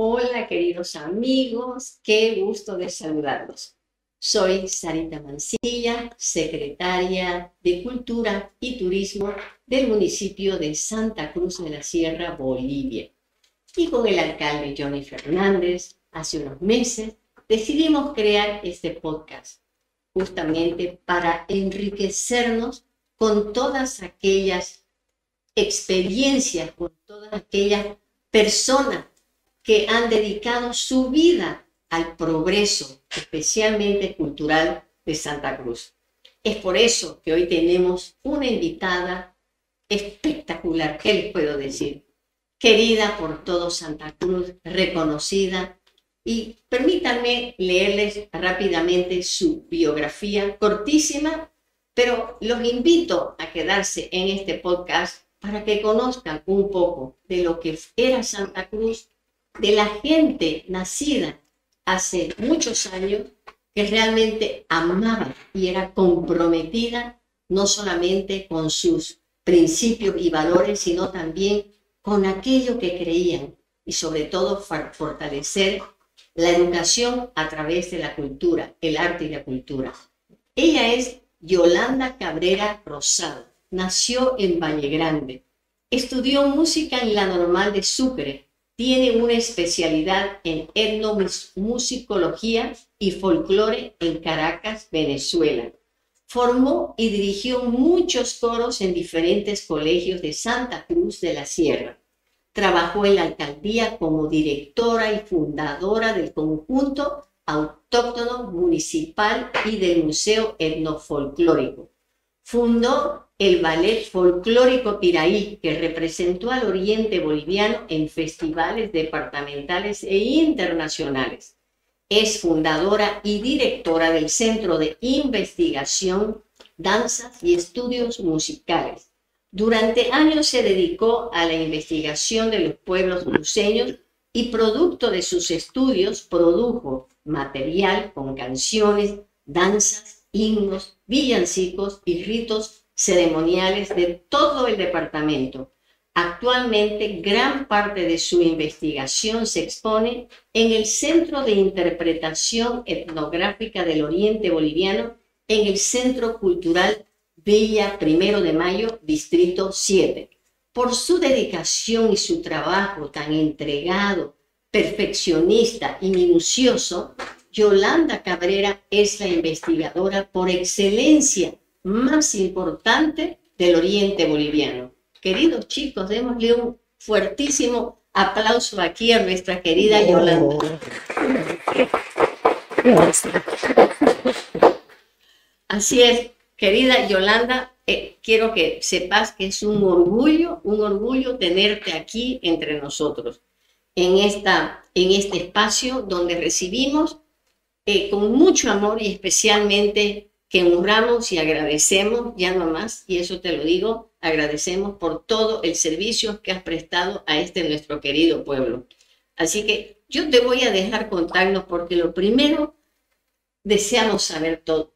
Hola, queridos amigos, qué gusto de saludarlos. Soy Sarita Mancilla, secretaria de Cultura y Turismo del municipio de Santa Cruz de la Sierra, Bolivia. Y con el alcalde Johnny Fernández, hace unos meses, decidimos crear este podcast, justamente para enriquecernos con todas aquellas experiencias, con todas aquellas personas que han dedicado su vida al progreso, especialmente cultural, de Santa Cruz. Es por eso que hoy tenemos una invitada espectacular, ¿qué les puedo decir? Querida por todo Santa Cruz, reconocida, y permítanme leerles rápidamente su biografía, cortísima, pero los invito a quedarse en este podcast para que conozcan un poco de lo que era Santa Cruz, de la gente nacida hace muchos años que realmente amaba y era comprometida no solamente con sus principios y valores, sino también con aquello que creían y sobre todo fortalecer la educación a través de la cultura, el arte y la cultura. Ella es Yolanda Cabrera Rosado, nació en Valle Grande, estudió música en la Normal de Sucre, tiene una especialidad en etnomusicología y folclore en Caracas, Venezuela. Formó y dirigió muchos coros en diferentes colegios de Santa Cruz de la Sierra. Trabajó en la alcaldía como directora y fundadora del conjunto autóctono municipal y del Museo Etnofolclórico. Fundó el Ballet Folclórico Piraí, que representó al oriente boliviano en festivales departamentales e internacionales. Es fundadora y directora del Centro de Investigación, Danzas y Estudios Musicales. Durante años se dedicó a la investigación de los pueblos cruceños y producto de sus estudios produjo material con canciones, danzas, himnos, villancicos y ritos ceremoniales de todo el departamento. Actualmente, gran parte de su investigación se expone en el Centro de Interpretación Etnográfica del Oriente Boliviano, en el Centro Cultural Villa Primero de Mayo, Distrito 7. Por su dedicación y su trabajo tan entregado, perfeccionista y minucioso, Yolanda Cabrera es la investigadora por excelencia más importante del Oriente Boliviano. Queridos chicos, démosle un fuertísimo aplauso aquí a nuestra querida Yolanda. Así es, querida Yolanda, quiero que sepas que es un orgullo tenerte aquí entre nosotros, en este espacio donde recibimos con mucho amor y especialmente que honramos y agradecemos, ya no más, y eso te lo digo, agradecemos por todo el servicio que has prestado a nuestro querido pueblo. Así que yo te voy a dejar contarnos porque lo primero, deseamos saber todo.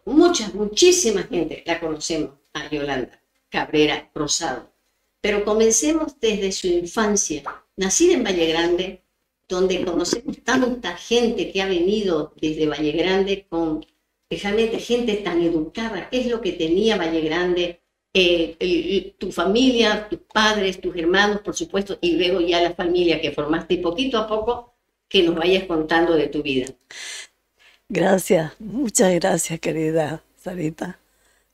Muchísima gente la conocemos a Yolanda Cabrera Rosado, pero comencemos desde su infancia, nacida en Valle Grande, donde conocemos tanta gente que ha venido desde Valle Grande con realmente gente tan educada. ¿Qué es lo que tenía Valle Grande? Tu familia, tus padres, tus hermanos, por supuesto, y luego ya la familia que formaste, y poquito a poco que nos vayas contando de tu vida. Gracias, muchas gracias, querida Sarita.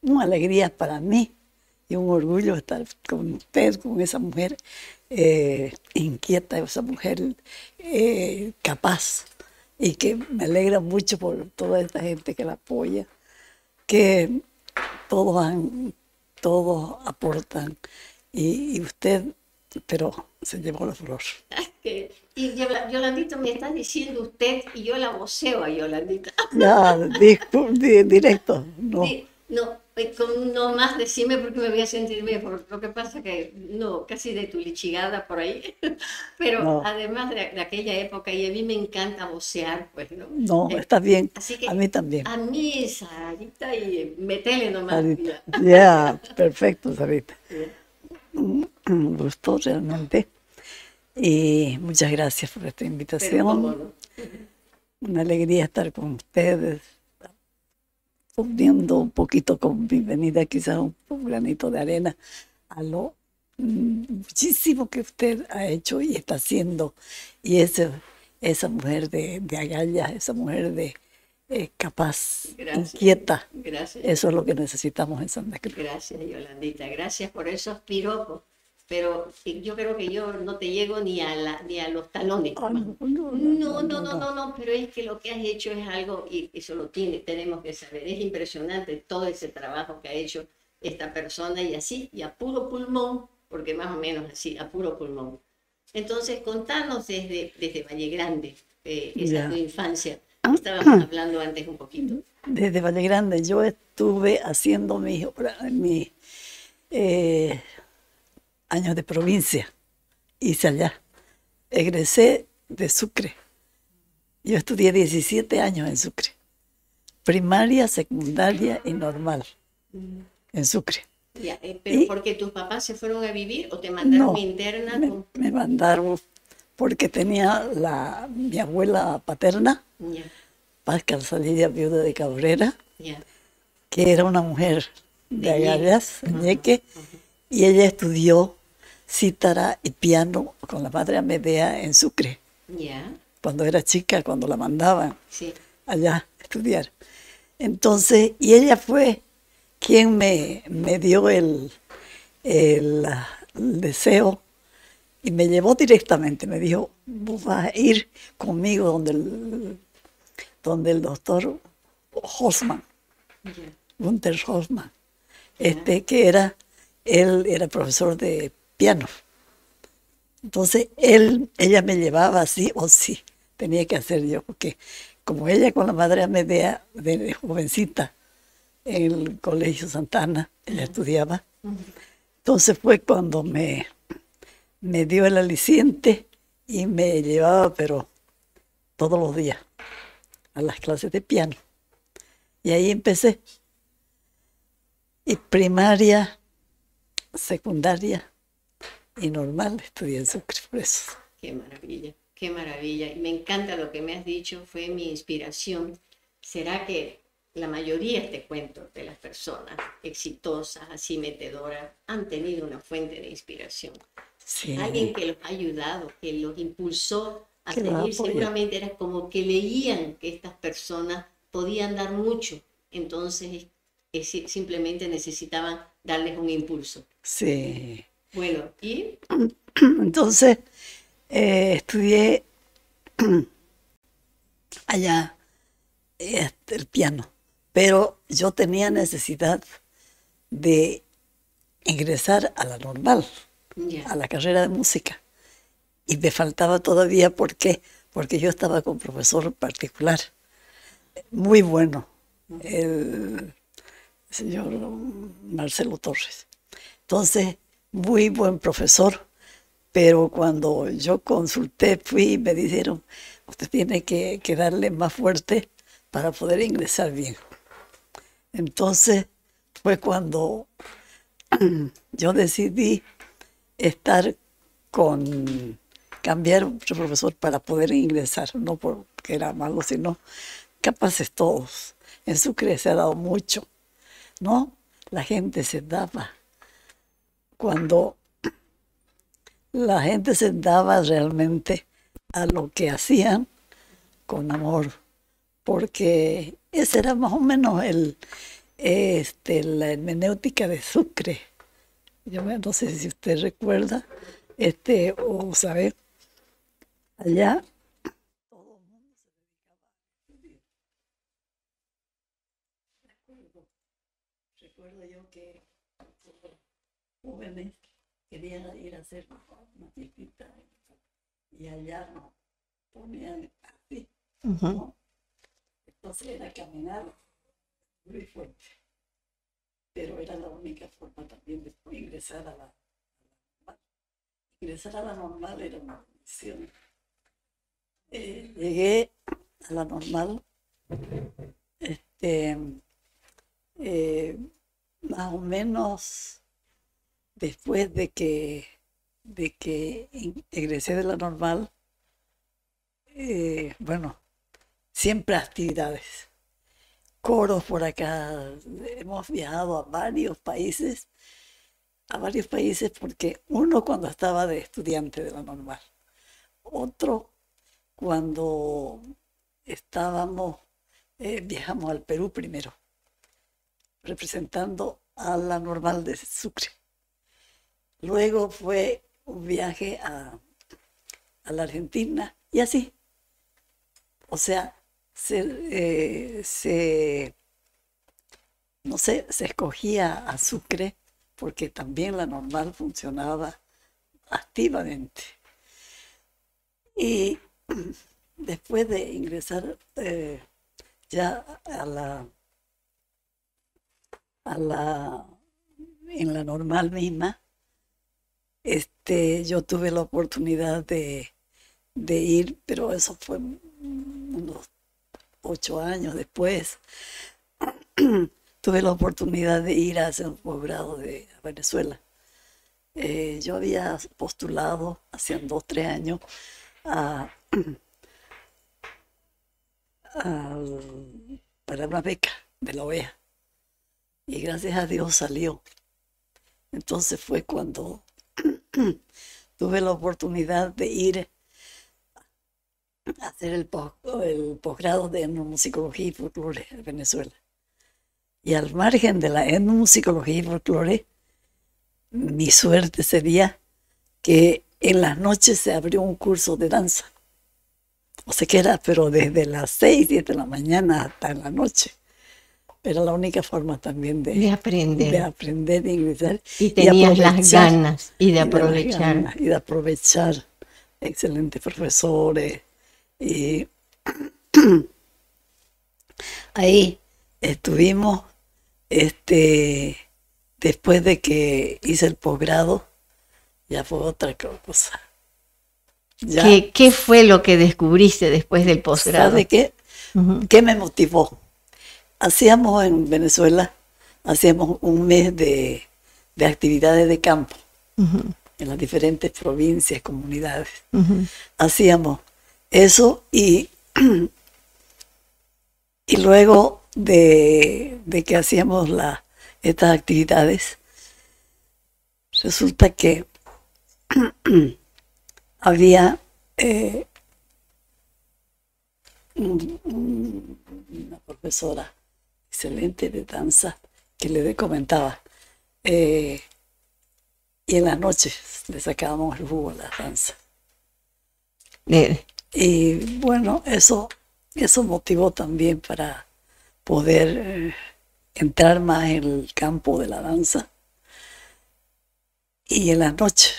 Una alegría para mí y un orgullo estar con usted, con esa mujer inquieta, esa mujer capaz, y que me alegra mucho por toda esta gente que la apoya, que todos aportan, y usted, pero se llevó la flor. Y Yolandita, me está diciendo usted y yo la voceo a Yolandita. Ya, directo, no. No más decime porque me voy a sentir mejor. Lo que pasa que no, casi de tu lichigada por ahí. Pero no. Además de aquella época, y a mí me encanta vocear, pues, ¿no? No, está bien. Así que a mí también. A mí, Sarita, y metele nomás. Ya, perfecto, Sarita. Un gusto realmente. Y muchas gracias por esta Pero cómo invitación. no. Una alegría estar con ustedes, poniendo un poquito con mi venida, quizás un granito de arena a lo muchísimo que usted ha hecho y está haciendo. Y esa mujer de agallas, esa mujer de capaz, Gracias. inquieta, Gracias. eso es lo que necesitamos en Santa Cruz. Gracias, Yolandita. Gracias por esos piropos. Pero yo creo que yo no te llego ni a los talones. Ah, No, pero es que lo que has hecho es algo, y eso tenemos que saber. Es impresionante todo ese trabajo que ha hecho esta persona y así, y a puro pulmón, porque más o menos así, a puro pulmón. Entonces, contanos desde Valle Grande, esa Ya. tu infancia. Estábamos hablando antes un poquito. Desde Valle Grande yo estuve haciendo mis años de provincia, hice allá. Egresé de Sucre. Yo estudié 17 años en Sucre. Primaria, secundaria y normal en Sucre. Ya, pero Y- porque tus papás se fueron a vivir o te mandaron No, interna me mandaron porque tenía mi abuela paterna, Ya, Paz Calzadilla, viuda de Cabrera, ya, que era una mujer de De Ñeque. agallas, Ñeque, y ella estudió cítara y piano con la madre Amedea en Sucre, ya, cuando era chica, cuando la mandaban sí, allá a estudiar. Entonces, y ella fue quien me dio el deseo y me llevó directamente, me dijo, vos vas a ir conmigo donde el doctor Hosman, ya, Gunther Hosman, que él era profesor de piano. Entonces ella me llevaba así o sí, tenía que hacer yo, porque como ella con la madre Amedea de jovencita en el Colegio Santana, ella estudiaba, entonces fue cuando me dio el aliciente y me llevaba, pero todos los días, a las clases de piano. Y ahí empecé. Y primaria, secundaria y normal estudié en Sucre, por eso. qué maravilla, qué maravilla. Y me encanta lo que me has dicho, fue mi inspiración. ¿Será que la mayoría, te cuento, de las personas exitosas, así metedoras, han tenido una fuente de inspiración? Sí, Alguien que los ha ayudado, que los impulsó a que los seguir, apoya. seguramente era como que leían que estas personas podían dar mucho, entonces simplemente necesitaban darles un impulso. Sí. Bueno, y Entonces estudié allá el piano, pero yo tenía necesidad de ingresar a la normal, ya, a la carrera de música. Y me faltaba todavía, ¿por qué? Porque yo estaba con profesor particular, muy bueno, el señor Marcelo Torres. Entonces, muy buen profesor, pero cuando yo consulté, fui y me dijeron, usted tiene que darle más fuerte para poder ingresar bien. Entonces, fue cuando yo decidí estar cambiar otro profesor para poder ingresar, no porque era malo, sino capaces todos. En Sucre se ha dado mucho, ¿no? La gente se daba. Cuando la gente se daba realmente a lo que hacían con amor, porque ese era más o menos la hermenéutica de Sucre. Yo no sé si usted recuerda, o sabe, allá recuerdo yo que los jóvenes querían ir a hacer una fiestita y allá nos ponían así, ¿no? Entonces era caminar muy fuerte, pero era la única forma también de ingresar a la normal. Ingresar a la normal era una misión. Llegué a la normal, eh, más o menos después de que de que egresé de la normal, bueno, siempre actividades. Coros por acá, hemos viajado a varios países porque uno cuando estaba de estudiante de la normal, otro cuando estábamos, viajamos al Perú primero, representando a la normal de Sucre. Luego fue un viaje a la Argentina y así. O sea, no sé, se escogía a Sucre porque también la normal funcionaba activamente. Y después de ingresar ya en la normal misma, yo tuve la oportunidad de ir, pero eso fue unos 8 años después. Tuve la oportunidad de ir a hacer un posgrado a Venezuela. Yo había postulado hace 2, 3 años para una beca de la OEA y gracias a Dios salió. Entonces fue cuando tuve la oportunidad de ir a hacer el posgrado de etnomusicología y folclore en Venezuela. Y al margen de la etnomusicología y folclore, mi suerte sería que en las noches se abrió un curso de danza. O sea que era, pero desde las 6, 7 de la mañana hasta en la noche. Era la única forma también de aprender, de ingresar. Y tenías las ganas y de aprovechar. Y de aprovechar. Excelentes profesores. Y ahí estuvimos, después de que hice el posgrado, ya fue otra cosa. Ya, ¿Qué fue lo que descubriste después del posgrado? ¿Sabe qué? ¿Qué me motivó? Hacíamos en Venezuela, hacíamos un mes de actividades de campo en las diferentes provincias, comunidades. Hacíamos eso y luego de que hacíamos estas actividades, resulta que había una profesora excelente de danza que le comentaba, y en las noches le sacábamos el jugo a la danza. Y bueno, eso motivó también para poder entrar más en el campo de la danza. Y en las noches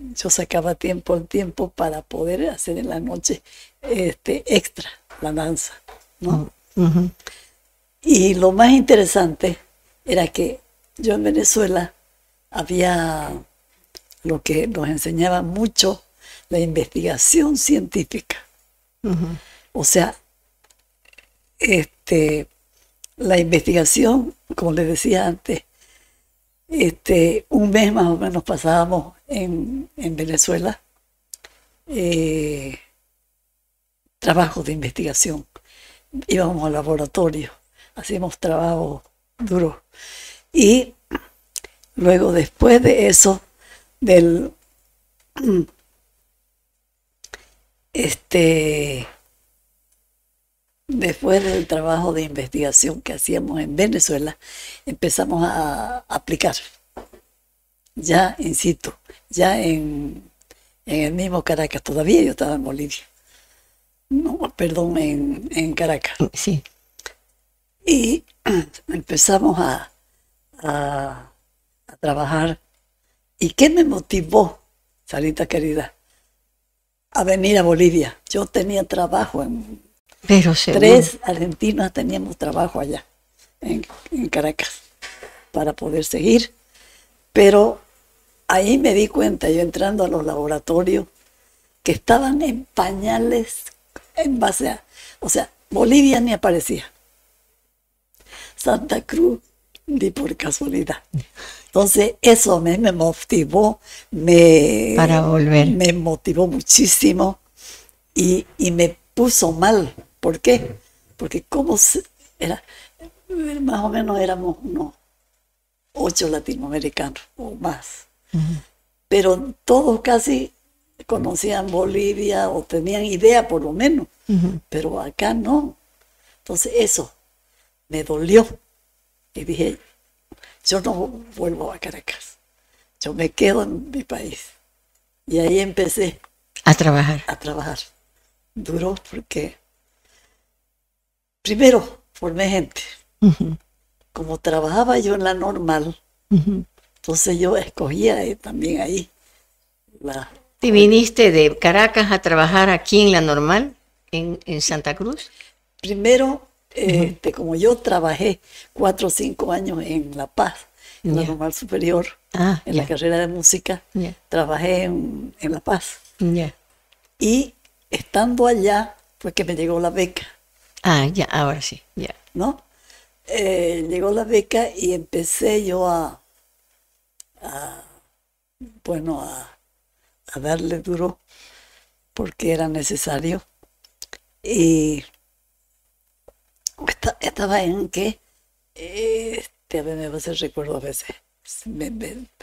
yo sacaba tiempo para poder hacer en la noche extra la danza, ¿no? Y lo más interesante era que yo en Venezuela había lo que nos enseñaba mucho, la investigación científica. O sea, la investigación, como les decía antes, un mes más o menos pasábamos en Venezuela trabajos de investigación. Íbamos al laboratorio, hacíamos trabajo duro. Y luego, después de eso, después del trabajo de investigación que hacíamos en Venezuela, empezamos a aplicar, ya in situ, ya en el mismo Caracas. Todavía yo estaba en Bolivia, no, perdón, en Caracas. Sí. Y empezamos a trabajar. ¿Y qué me motivó, Sarita querida, a venir a Bolivia? Yo tenía trabajo Pero 3 argentinas teníamos trabajo allá, en Caracas, para poder seguir. Pero ahí me di cuenta, yo entrando a los laboratorios, que estaban en pañales en base a... O sea, Bolivia ni aparecía. Santa Cruz, ni por casualidad. Entonces eso a mí me motivó, Para volver. me motivó muchísimo y me puso mal. ¿Por qué? Porque era, más o menos éramos unos 8 latinoamericanos o más, pero todos casi conocían Bolivia o tenían idea por lo menos, pero acá no. Entonces eso me dolió y dije, yo no vuelvo a Caracas, yo me quedo en mi país. Y ahí empecé A trabajar. a trabajar. Duró porque primero formé gente. Como trabajaba yo en la normal, entonces yo escogía también ahí. ¿Y viniste de Caracas a trabajar aquí en la normal, en Santa Cruz? Primero, como yo trabajé 4 o 5 años en La Paz, en la normal superior, en la carrera de música, trabajé en La Paz. Y estando allá fue que me llegó la beca. Ya, ahora sí, ya. ¿No? Llegó la beca y empecé yo bueno, a darle duro porque era necesario. Y estaba en que, a ver, me va a hacer recuerdo a veces, me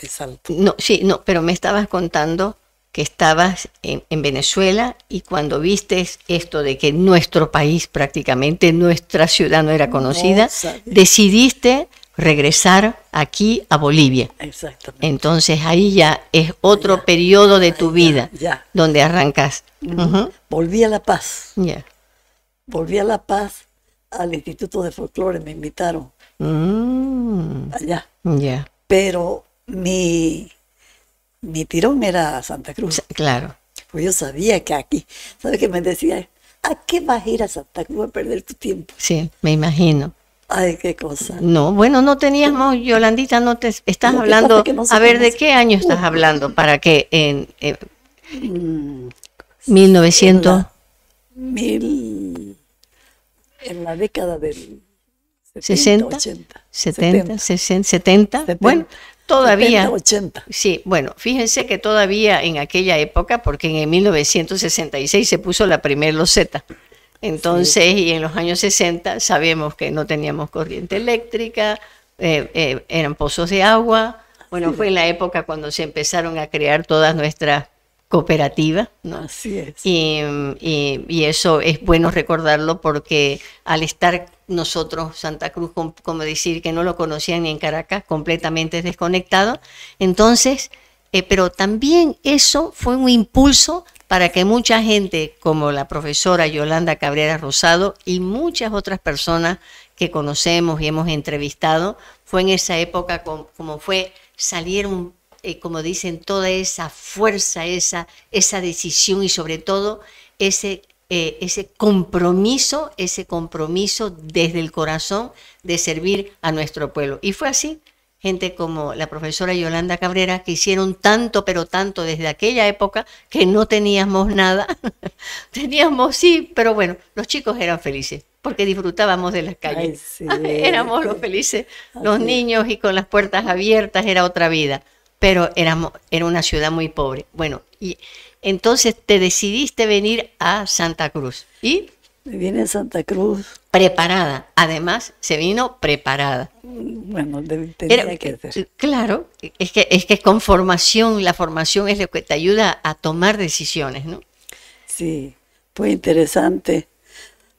salto. No, sí, no, pero me estabas contando que estabas en Venezuela y cuando viste esto de que nuestro país, prácticamente nuestra ciudad no era conocida, decidiste regresar aquí a Bolivia. Exactamente. Entonces ahí ya es otro periodo de tu vida donde arrancas. Volví a La Paz. Ya. Volví a La Paz, al Instituto de Folclore, me invitaron allá. Ya. Pero mi tirón era Santa Cruz. Claro. Pues yo sabía que aquí, ¿sabes qué me decía? ¿A qué vas a ir a Santa Cruz a perder tu tiempo? Sí, me imagino. Ay, qué cosa. No, bueno, no teníamos, Yolandita, no te estás hablando, a ver, ¿de qué año estás hablando? ¿Para qué? En 1900. En la década del 60, 80, 70, 60, 70. Bueno, todavía. 70, 80. Sí, bueno, fíjense que todavía en aquella época, porque en 1966 se puso la primera loseta. Entonces, y en los años 60 sabemos que no teníamos corriente eléctrica, eran pozos de agua. Bueno, fue en la época cuando se empezaron a crear todas nuestras cooperativas, ¿no? Así es. Y eso es bueno recordarlo porque al estar nosotros, Santa Cruz, como decir que no lo conocían ni en Caracas, completamente desconectado, entonces, pero también eso fue un impulso para que mucha gente como la profesora Yolanda Cabrera Rosado y muchas otras personas que conocemos y hemos entrevistado, fue en esa época como fue salieron, como dicen, toda esa fuerza, esa decisión y sobre todo ese compromiso desde el corazón de servir a nuestro pueblo. Y fue así. Gente como la profesora Yolanda Cabrera, que hicieron tanto, pero tanto desde aquella época que no teníamos nada. Teníamos, sí, pero bueno, los chicos eran felices porque disfrutábamos de las calles. Ay, sí. Éramos los felices, los niños y con las puertas abiertas era otra vida, pero era una ciudad muy pobre. Bueno, y entonces te decidiste venir a Santa Cruz. ¿Y? Me vine a Santa Cruz. Preparada, además se vino preparada. Bueno, tenía que hacer. Claro, es que con formación, la formación es lo que te ayuda a tomar decisiones, ¿no? Sí, fue interesante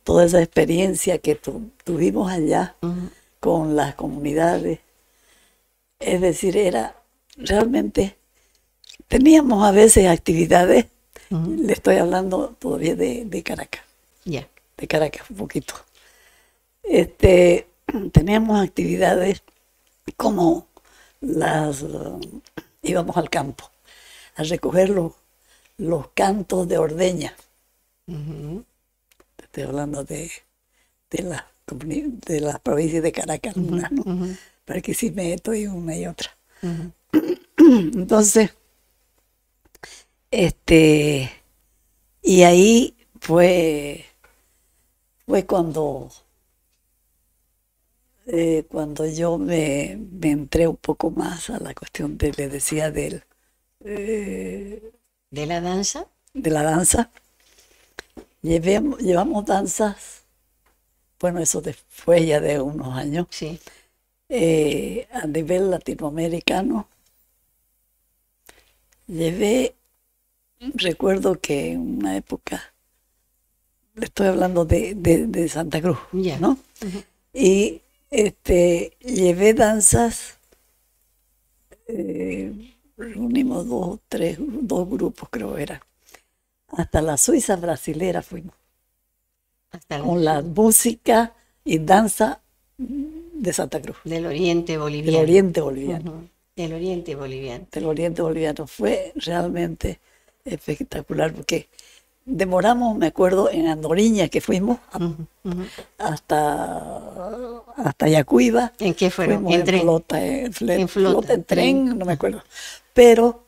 toda esa experiencia que tuvimos allá con las comunidades. Es decir, realmente, teníamos a veces actividades, le estoy hablando todavía de Caracas. Ya. De Caracas, un poquito. Teníamos actividades como íbamos al campo a recoger los cantos de ordeña. Estoy hablando de las provincias de Caracas, ¿no? Barquisimeto y una y otra. Entonces, y ahí fue cuando cuando yo me entré un poco más a la cuestión le decía ¿De la danza? de la danza, llevamos danzas, bueno, eso después ya de unos años, Sí. a nivel latinoamericano. Recuerdo que en una época, le estoy hablando de Santa Cruz, Ya. ¿no? Ujú. Y llevé danzas, reunimos dos grupos creo era. Hasta la Suiza brasilera fuimos, Hasta con la música y danza de Santa Cruz, del oriente del boliviano. oriente boliviano. Ujú. Del oriente boliviano. Del oriente boliviano. Fue realmente espectacular porque demoramos, me acuerdo, en Andoriña que fuimos Ujú, ujú. hasta Yacuiba. ¿En qué fueron? Fuimos En en tren. flota, En flota, en tren, no me acuerdo. Pero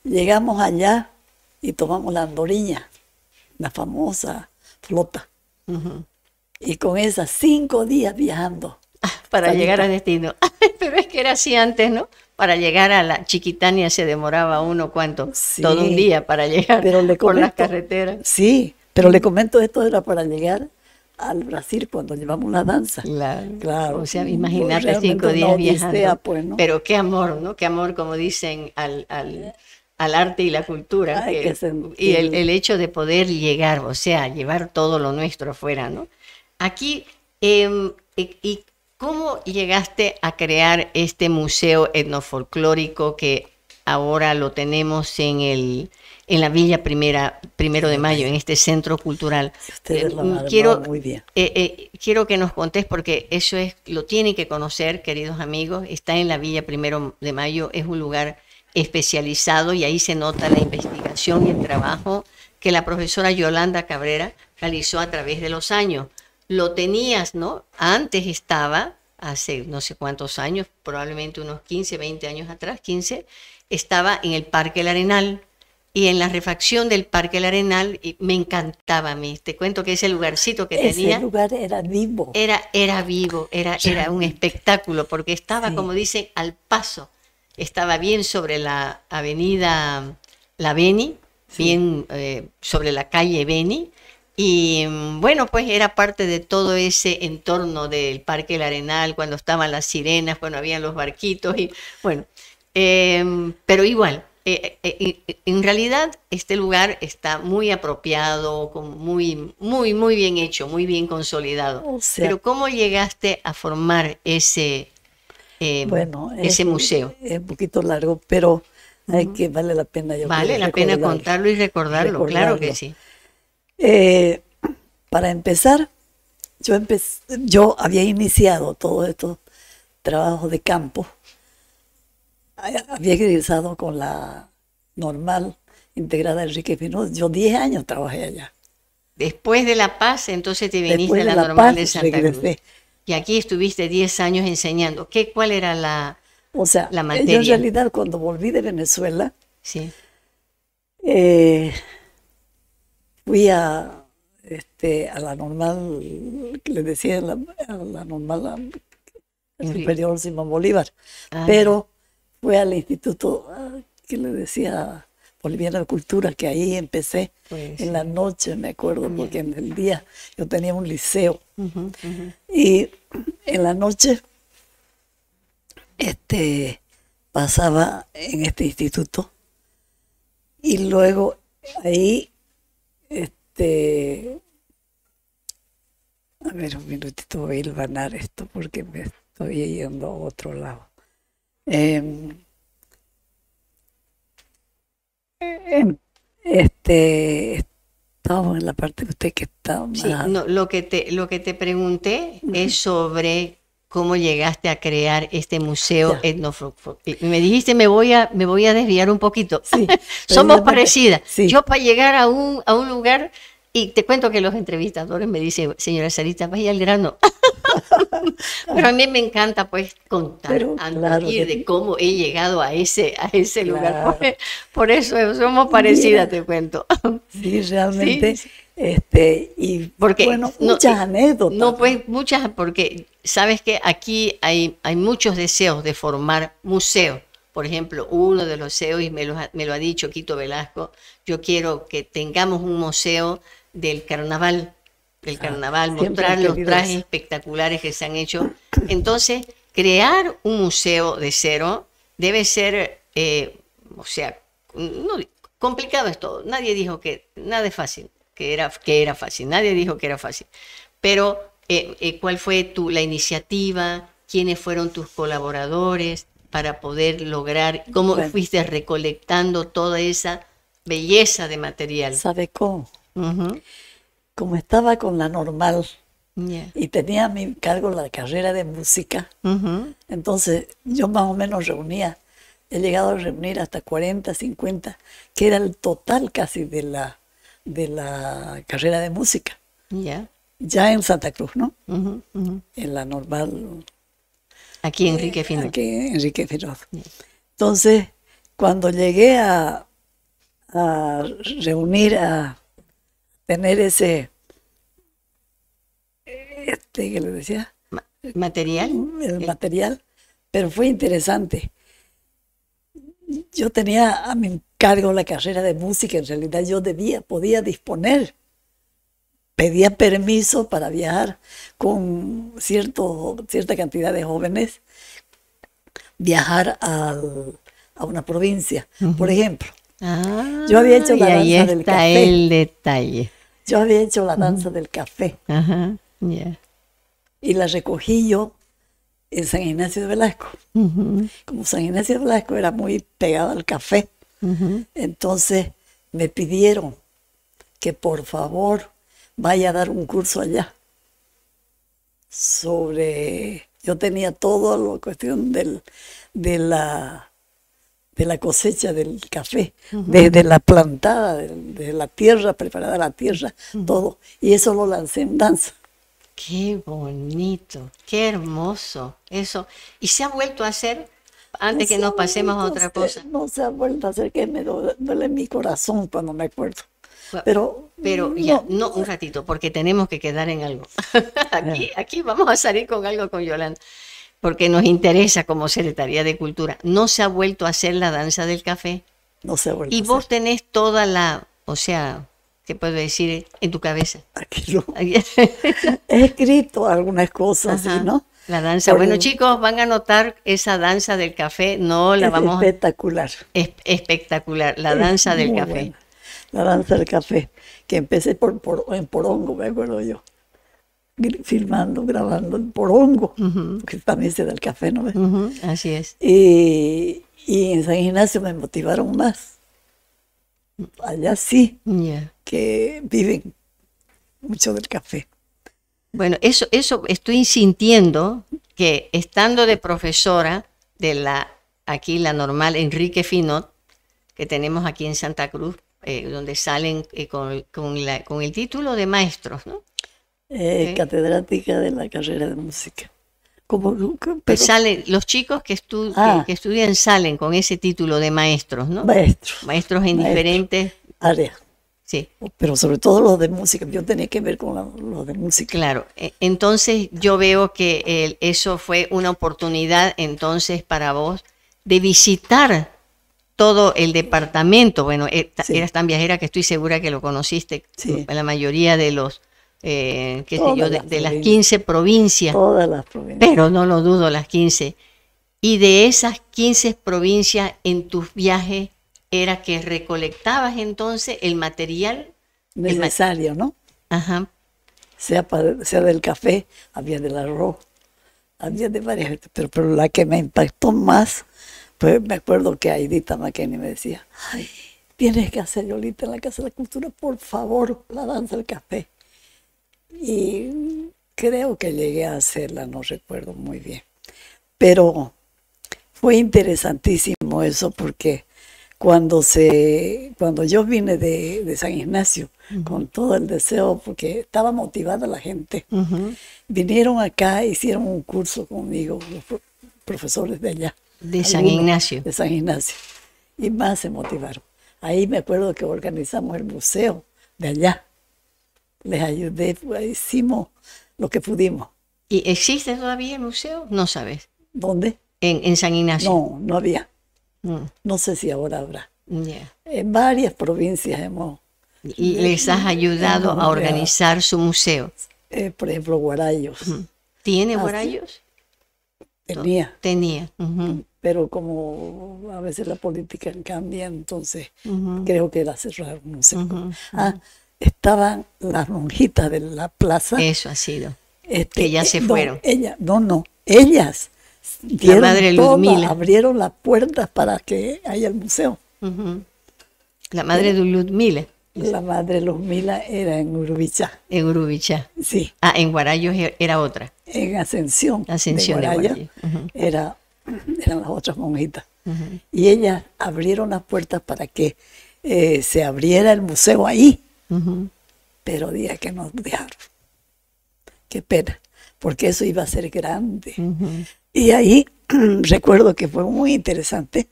llegamos allá y tomamos la Andoriña, la famosa flota. Ujú. Y con esas 5 días viajando. Para Sarita. llegar a destino. Pero es que era así antes, ¿no? Para llegar a la Chiquitania se demoraba uno, ¿cuánto? Sí, Todo un día para llegar pero le por las comento, carreteras. sí, pero le comento, esto era para llegar al Brasil cuando llevamos la danza. Claro. Claro, O sea, imagínate realmente 5 una días odisea, viajando. pues, ¿no? Pero qué amor, ¿no? Qué amor, como dicen, al arte y la cultura. Hay que Y sentir. el hecho de poder llegar, o sea, llevar todo lo nuestro afuera, ¿no? Aquí, ¿y cómo llegaste a crear este museo etnofolclórico que ahora lo tenemos en la Villa Primero de Mayo, en este centro cultural? Ustedes lo han armado Quiero, muy bien. quiero que nos contés porque eso lo tienen que conocer, queridos amigos. Está en la Villa Primero de Mayo, es un lugar especializado y ahí se nota la investigación y el trabajo que la profesora Yolanda Cabrera realizó a través de los años. Lo tenías, ¿no? Antes estaba, hace no sé cuántos años, probablemente unos 15, 20 años atrás, 15, estaba en el Parque El Arenal. Y en la refacción del Parque El Arenal me encantaba a mí. Te cuento que ese lugarcito que Ese tenía lugar era vivo. era vivo, era un espectáculo, porque estaba, Sí. como dicen, al paso. Estaba bien sobre la avenida La Beni, Sí. bien sobre la calle Beni. Y bueno, pues era parte de todo ese entorno del Parque El Arenal, cuando estaban las sirenas, cuando habían los barquitos. Y bueno, pero igual, en realidad este lugar está muy apropiado, muy bien hecho, muy bien consolidado. O sea, Pero ¿cómo llegaste a formar bueno, ese museo? es un poquito largo, pero vale la pena, yo Vale creo, la pena recordarlo. contarlo y recordarlo, claro que sí. Para empezar, yo había iniciado todos estos trabajos de campo. Había egresado con la normal integrada Enrique Finoz. Yo 10 años trabajé allá. Después de La Paz, entonces te viniste Después a de la La normal Paz de Santa Cruz. regresé. Y aquí estuviste 10 años enseñando. ¿Cuál era la O sea, la yo en materia? realidad cuando volví de Venezuela, Sí, eh, fui a la normal, que le decía a la normal Enrique. superior Simón Bolívar, Ah, pero fue al instituto que le decía Boliviano de Cultura, que ahí empecé pues, en la noche, me acuerdo, porque en el día yo tenía un liceo ujú, ujú. y en la noche pasaba en este instituto y luego ahí a ver un minutito, voy a hilvanar esto porque me estoy yendo a otro lado. Em, Estábamos en la parte de usted que está Sí, más. no, lo que te pregunté es sobre cómo llegaste a crear este museo Ya. etnofolclórico. Y me dijiste, me voy a desviar un poquito. Sí, Somos precisamente, parecidas. sí. Yo para llegar a un lugar Y te cuento que los entrevistadores me dicen, señora Sarita, vaya al grano. Pero a mí me encanta pues contar Pero antes claro, de ir de cómo he llegado a ese lugar. claro. Por eso somos parecidas, Mira, te cuento. sí, Sí, realmente, sí. y Porque bueno, no, muchas anécdotas, no ¿no? pues muchas, porque sabes que aquí hay muchos deseos de formar museos. Por ejemplo, uno de los deseos, y me lo ha dicho Quito Velasco, yo quiero que tengamos un museo del Ah, siempre han mostrar los querido trajes eso. espectaculares que se han hecho. Entonces, crear un museo de cero debe ser, o sea, no, complicado es todo. Nadie dijo que nada es fácil, que era fácil. Nadie dijo que era fácil. Pero, ¿cuál fue la iniciativa? ¿Quiénes fueron tus colaboradores para poder lograr? ¿Cómo Bueno, fuiste recolectando toda esa belleza de material? ¿sabe cómo? Ujú. Como estaba con la normal Ya. y tenía a mi cargo la carrera de música, Ujú. entonces yo más o menos reunía, he llegado a reunir hasta 40, 50, que era el total casi de la carrera de música, Ya. ya en Santa Cruz, ¿no? Ujú, ujú. En la normal, Aquí Enrique Fino. aquí en Enrique Figueroa. Entonces, cuando llegué a reunir, a tener ese, que le decía, Material. el material, pero fue interesante. Yo tenía a mi cargo la carrera de música, en realidad yo podía disponer, pedía permiso para viajar con cierta cantidad de jóvenes, viajar a una provincia. Por ejemplo, Ah, yo había hecho y la ahí danza del está café, el detalle. yo había hecho la danza del café Ajá, ya. y la recogí yo en San Ignacio de Velasco. Ujú, Como San Ignacio de Velasco era muy pegado al café, ujú. entonces me pidieron que por favor vaya a dar un curso allá sobre, yo tenía toda la cuestión de la cosecha del café, desde la plantada, de la tierra, preparada la tierra, todo, y eso lo lancé en danza. Qué bonito, qué hermoso. Eso. ¿Y se ha vuelto a hacer No antes que se ha nos pasemos a vuelto a otra hacer, cosa? no se ha vuelto a hacer, que me duele mi corazón cuando me acuerdo, Bueno, pero pero ya, no, no un ratito, porque tenemos que quedar en algo. eh, Aquí vamos a salir con algo con Yolanda, porque nos interesa como Secretaría de Cultura. No se ha vuelto a hacer la danza del café. no se ha vuelto Y a hacer. vos tenés toda la, o sea, ¿qué puedo decir? En tu cabeza. Aquí no. He escrito algunas cosas, ¿sí, Ajá, no? la danza. Por- Bueno, chicos, van a notar esa danza del café. No la es vamos a... espectacular, Es espectacular, la es danza del muy café. buena. La danza del café, que empecé en Porongo, me acuerdo yo, filmando, grabando en Porongo, Ujú, porque también se da el café, ¿no ves? ujú, así es. Y en San Ignacio me motivaron más. Allá sí, Ya. que viven mucho del café. Bueno, eso estoy sintiendo que estando de profesora de aquí la normal Enrique Finot, que tenemos aquí en Santa Cruz, donde salen con el título de maestros, ¿no? ¿Sí? Catedrática de la carrera de música. Como, Pues pero, salen, los chicos que estudian salen con ese título de maestros, ¿no? maestro, Maestros en maestro, diferentes, área. sí, Pero sobre todo los de música, yo tenía que ver con los de música. claro. Entonces yo veo que eso fue una oportunidad entonces para vos de visitar todo el departamento. Bueno, Sí, eras tan viajera que estoy segura que lo conociste sí, en la mayoría de los, qué sé yo, todas las de las provincias, 15 provincias, todas las provincias. pero no lo dudo, las 15. Y de esas 15 provincias en tus viajes era que recolectabas entonces el material, Necesario, ¿no? ajá, Sea del café, había del arroz, había de varias, pero la que me impactó más, pues me acuerdo que Aidita McKenney me decía, ay, tienes que hacer Yolita en la Casa de la Cultura, por favor, la danza del café. Y creo que llegué a hacerla, no recuerdo muy bien. Pero fue interesantísimo eso porque cuando yo vine de San Ignacio, con todo el deseo, porque estaba motivada la gente. Ujú. Vinieron acá, hicieron un curso conmigo, los profesores de allá. De San algunos Ignacio. de San Ignacio. Y más se motivaron. Ahí me acuerdo que organizamos el museo de allá. Les ayudé, pues, hicimos lo que pudimos. ¿Y existe todavía el museo? No sabes. ¿Dónde? En San Ignacio. No, no había. Mm, No sé si ahora habrá. ya. En varias provincias hemos, Y les has ayudado hemos a organizar su museo. por ejemplo, Guarayos. ¿Tiene Ah, sí. Guarayos? Tenía, Tenía. Ujú, pero como a veces la política cambia, entonces ujú, creo que la cerraron, no sé. ujú. Estaban las monjitas de la plaza. Eso ha sido. Este, Que ya se no, fueron. ellas dieron madre toda, Ludmila. abrieron las puertas para que haya el museo. Ujú. La madre de Ludmila, La madre Luzmila era en Urubichá, en Urubichá. sí, Ah, en Guarayos era otra. en Ascensión, Ascensión de Guaraya, Guarayos. Ujú, eran las otras monjitas. ujú. Y ellas abrieron las puertas para que se abriera el museo ahí, Ujú. pero día que nos dejaron. Qué pena, porque eso iba a ser grande. Y ahí recuerdo que fue muy interesante,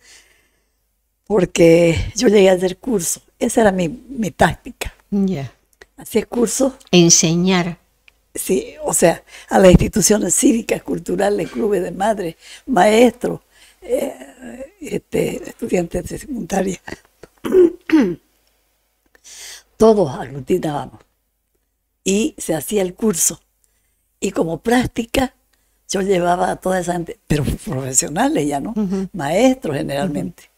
porque yo llegué a hacer curso. Esa era mi táctica. Ya. Hacía cursos, Enseñar. sí, o sea, a las instituciones cívicas, culturales, clubes de madres, maestros, estudiantes de secundaria. Todos aglutinábamos. Y se hacía el curso. Y como práctica, yo llevaba a toda esa gente, pero profesionales ya, ¿no? Maestros generalmente.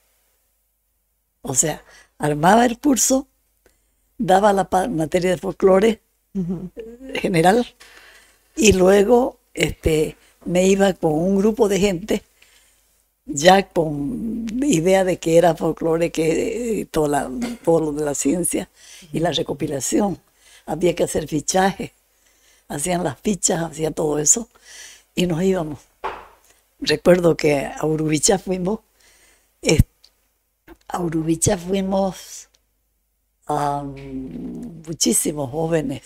O sea, armaba el curso, daba la materia de folclore general y luego me iba con un grupo de gente ya con idea de que era folclore, que todo lo de la ciencia y la recopilación. Había que hacer fichaje, hacían las fichas, hacía todo eso y nos íbamos. Recuerdo que a Urubichá fuimos, muchísimos jóvenes,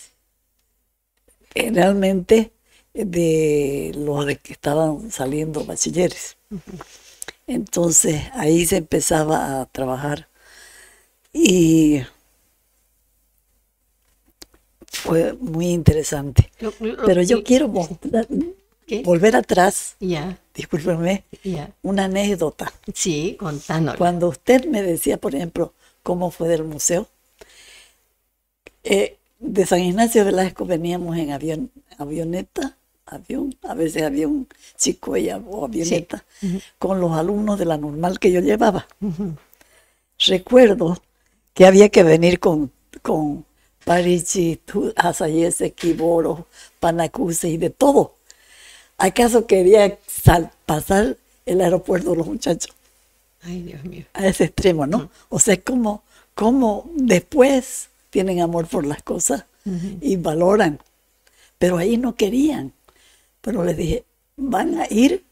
generalmente de los de que estaban saliendo bachilleres. Entonces ahí se empezaba a trabajar y fue muy interesante. Pero yo quiero mostrar, ¿Qué? volver atrás, Ya, discúlpeme, ya. una anécdota. Sí, contándolo. Cuando usted me decía, por ejemplo, cómo fue del museo, de San Ignacio de Velasco veníamos en avioneta, a veces avión chico o avioneta, con los alumnos de la normal que yo llevaba. Recuerdo que había que venir con Parichi, Asayese, Kiboro, Panacuse y de todo. ¿Acaso quería pasar el aeropuerto los muchachos? Ay, Dios mío. A ese extremo, ¿no? O sea, como después tienen amor por las cosas y valoran. Pero ahí no querían. Pero les dije, van a ir,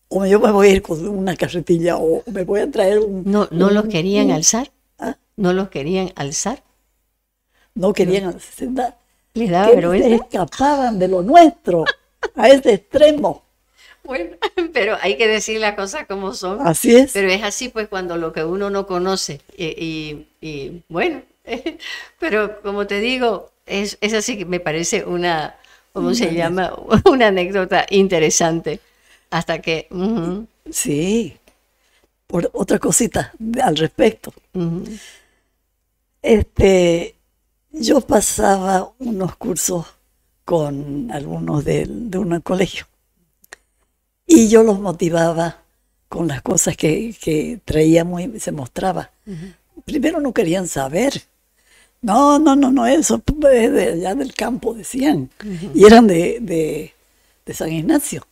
o yo me voy a ir con una carretilla, o me voy a traer un... ¿No los querían alzar? ¿Ah? ¿No los querían alzar? No querían sentar. ¿Les daba Que se vergüenza? escapaban de lo nuestro, a ese extremo. Bueno, pero hay que decir las cosas como son. Así es. Pero es así, pues, cuando lo que uno no conoce. Y bueno, pero como te digo, es así que me parece una, ¿cómo se llama? Una anécdota interesante. Hasta que... Sí. Por otra cosita al respecto. Yo pasaba unos cursos con algunos de un colegio y yo los motivaba con las cosas que traíamos y se mostraba. Primero no querían saber. No, eso es de allá del campo, decían. Y eran de San Ignacio.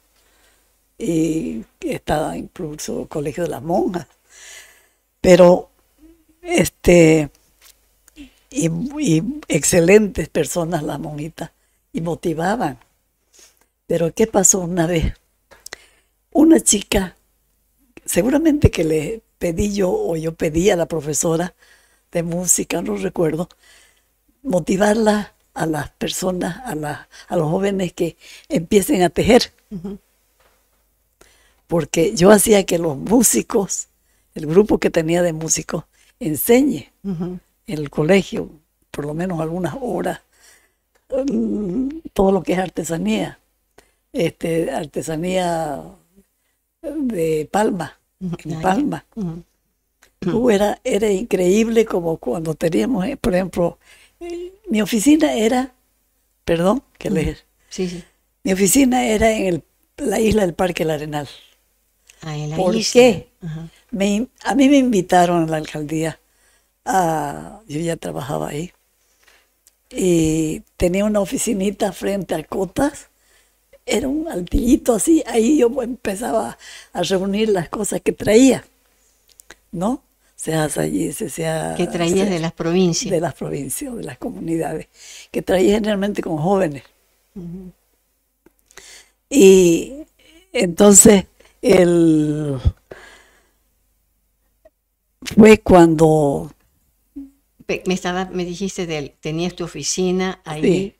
Y estaba incluso Colegio de las Monjas. Pero, y excelentes personas las monjitas, y motivaban. Pero ¿qué pasó una vez? Una chica, seguramente que le pedí yo, o yo pedí a la profesora de música, no recuerdo, motivarla a las personas, a los jóvenes que empiecen a tejer. Porque yo hacía que los músicos, el grupo que tenía de músicos, enseñe en el colegio, por lo menos algunas horas, todo lo que es artesanía, artesanía de palma, en palma. Era increíble como cuando teníamos, por ejemplo, mi oficina era, perdón, que leer. Sí. Mi oficina era en la isla del Parque El Arenal. En la ¿Por isla? qué? A mí me invitaron a la alcaldía, yo ya trabajaba ahí, y tenía una oficinita frente a Cotas, era un altillito así, ahí yo empezaba a reunir las cosas que traía, ¿no? Sea allí, sea... ¿Qué traías de las provincias? De las provincias, de las comunidades, que traía generalmente con jóvenes. Y entonces, fue cuando... Me dijiste tenías tu oficina ahí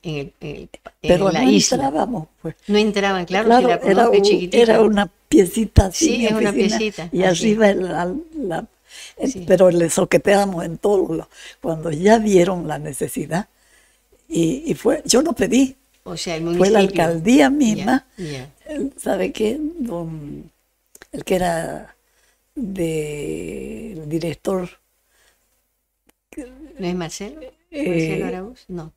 pero en la no isla. Entrábamos, pues. No entraban, claro, si la conozco chiquitita. Era una piecita así. Sí, es una piecita. Y así. arriba Sí. pero le soqueteábamos en todo. Cuando ya vieron la necesidad, y fue, yo no pedí, o sea, el municipio. fue la alcaldía misma, Yeah. ¿sabe qué? El que era el director. ¿No es Marcelo? ¿Marcelo Araúz? No.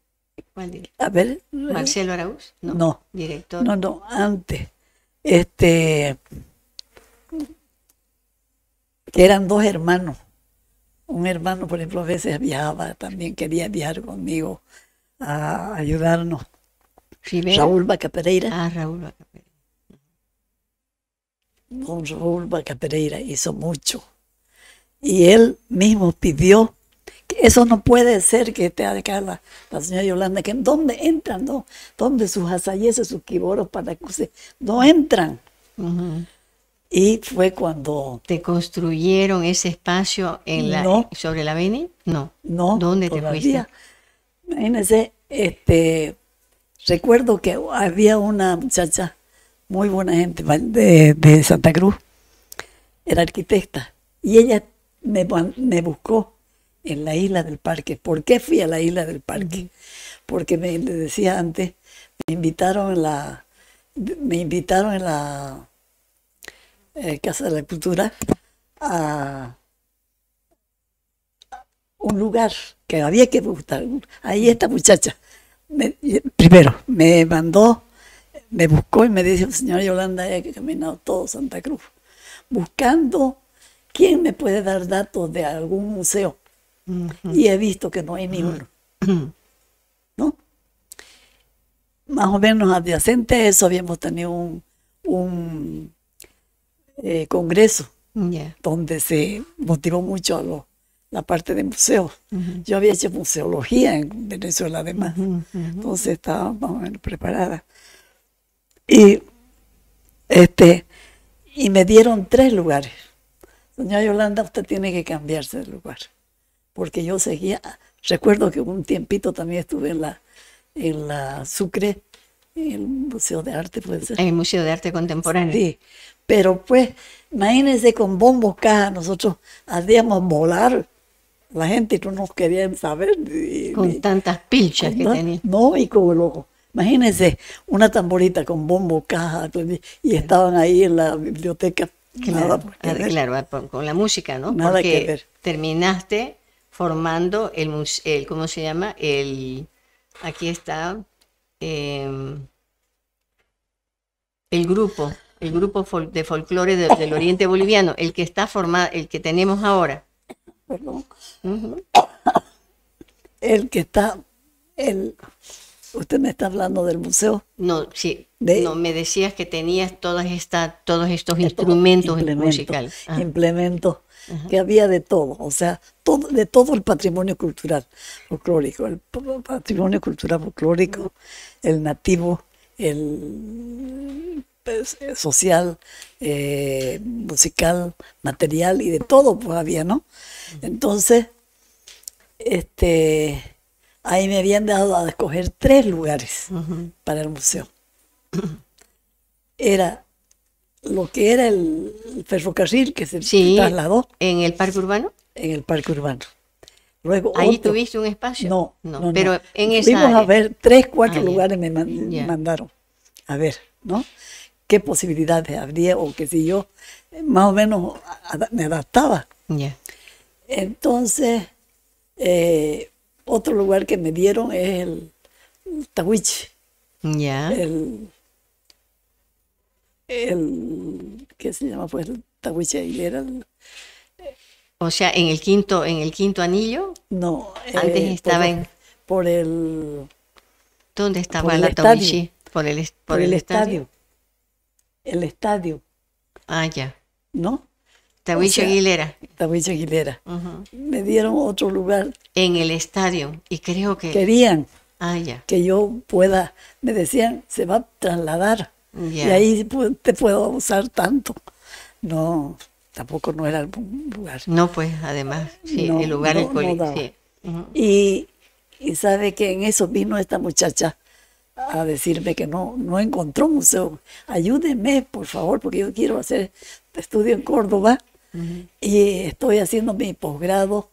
¿Cuál director? A ver. ¿Marcelo Araúz? No. ¿Director? No, antes. Que eran dos hermanos. Un hermano, por ejemplo, a veces viajaba, también quería viajar conmigo a ayudarnos. ¿Rivera? Raúl Vaca Pereira. Raúl Vaca Pereira. Don Raúl Vaca Pereira hizo mucho. Y él mismo pidió que eso no puede ser, que esté acá la señora Yolanda, que ¿dónde entran? No, ¿dónde sus asayeses, sus quiboros para que no entran? Y fue cuando... ¿Te construyeron ese espacio sobre la Beni? No. ¿Dónde todavía te fuiste? Imagínense, recuerdo que había una muchacha, muy buena gente, de Santa Cruz, era arquitecta, y ella me buscó en la isla del Parque. ¿Por qué fui a la isla del Parque? Porque le decía antes, me invitaron en la Casa de la Cultura a un lugar que había que buscar. Ahí esta muchacha, primero me mandó, me buscó y me dijo, señora Yolanda, hay que caminar todo Santa Cruz, buscando quién me puede dar datos de algún museo. Y he visto que no hay ni uno, ¿no? Más o menos adyacente a eso habíamos tenido un congreso donde se motivó mucho la parte de museos. Yo había hecho museología en Venezuela además, entonces estaba más o menos preparada. Y me dieron 3 lugares. Doña Yolanda, usted tiene que cambiarse de lugar. Porque yo seguía, recuerdo que un tiempito también estuve en la Sucre, en el Museo de Arte, puede ser. En el Museo de Arte Contemporáneo. Sí, pero pues, imagínense, con bombos cajas, nosotros hacíamos volar la gente y no nos querían saber. Con tantas pilchas que tenía. No, y como loco. Imagínense, una tamborita con bombo, caja, y estaban ahí en la biblioteca. Claro, con la música, ¿no? Nada porque que ver. Terminaste formando el ¿cómo se llama? Aquí está, el grupo de folclore del Oriente Boliviano, el que está formado, el que tenemos ahora. Perdón. El que está, usted me está hablando del museo. No, sí, no, me decías que tenías todos estos instrumentos musicales. Implementos, que había de todo, o sea, de todo el patrimonio cultural folclórico, el patrimonio cultural folclórico, el nativo, el social, musical, material y de todo pues había, ¿no? Entonces, ahí me habían dado a escoger 3 lugares para el museo. Era lo que era el ferrocarril que se Sí, trasladó ¿en el parque urbano? en el parque urbano. Luego ¿Ahí otro. tuviste un espacio? No, No, no, pero no. en esa Fuimos a área. ver 3, 4 Ah, ya. lugares me Ya. mandaron a ver, ¿no? Qué posibilidades habría o que si yo más o menos me adaptaba. Ya. Entonces, otro lugar que me dieron es el Tahuichi, Ya. ¿qué se llama? Pues el Tahuichi Aguilera. O sea, en el quinto anillo, No, antes estaba por el, ¿dónde por estaba el la estadio. Tawishi? ¿Por por el estadio? estadio. El estadio, Ah, ya. ¿no? O Tawishi sea, Aguilera. Tahuichi Aguilera. Ujú. Me dieron otro lugar. En el estadio. Y creo que... Querían Ah, ya. que yo pueda, me decían, se va a trasladar. Ya. Y ahí te puedo usar tanto. No, tampoco no era un lugar. No, pues, además, sí, No, el lugar no, es no daba. sí. Ujú. Y sabe que en eso vino esta muchacha a decirme que no encontró museo. Ayúdeme, por favor, porque yo quiero hacer estudio en Córdoba y estoy haciendo mi posgrado.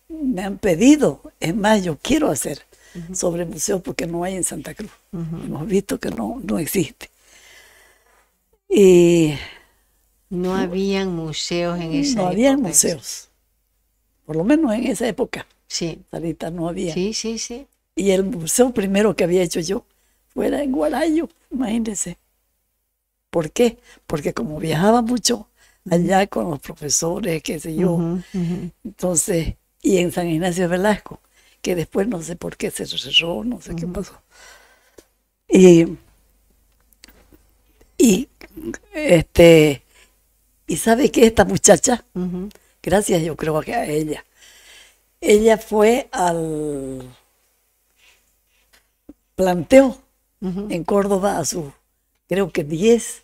Me han pedido, es más, yo quiero hacer sobre museos porque no hay en Santa Cruz. Hemos visto que no existe. Y No habían museos en esa no había época. museos, por lo menos en esa época, Sí, Sarita, no había. sí, sí, sí. Y el museo primero que había hecho yo fuera en Guarayo, imagínense. ¿Por qué? Porque como viajaba mucho allá con los profesores, qué sé yo, Ujú, ujú. entonces, y en San Ignacio de Velasco, que después no sé por qué se cerró, no sé qué pasó. Y sabe que esta muchacha, Ujú. gracias yo creo que a ella fue al planteo en Córdoba a sus, creo que 10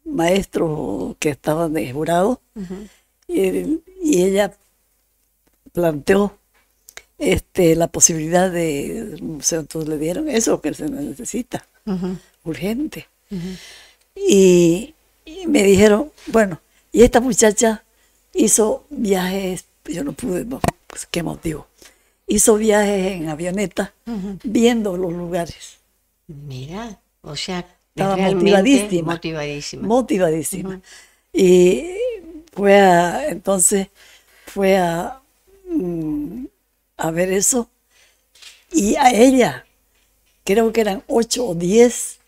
maestros que estaban de jurado, y ella planteó la posibilidad de un museo, entonces le dieron eso que se necesita, urgente. Y me dijeron, bueno, y esta muchacha hizo viajes, yo no pude, no, pues, qué motivo, hizo viajes en avioneta viendo los lugares. Mira, o sea, Estaba realmente motivadísima. motivadísima. Y entonces fue a ver eso. Y a ella, creo que eran 8 o 10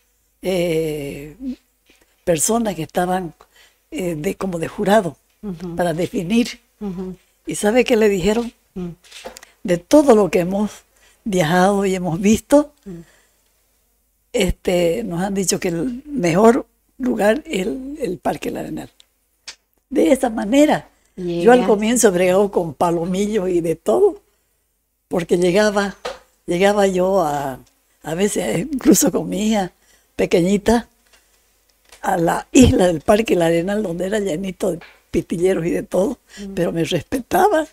personas que estaban como de jurado para definir. ¿Y sabe qué le dijeron? De todo lo que hemos viajado y hemos visto, nos han dicho que el mejor lugar es el Parque El Arenal. De esa manera. Yo al comienzo bregaba con palomillos y de todo, porque llegaba yo a veces incluso con mi hija pequeñita a la isla del Parque El Arenal, donde era llenito de pitilleros y de todo, pero me respetaba.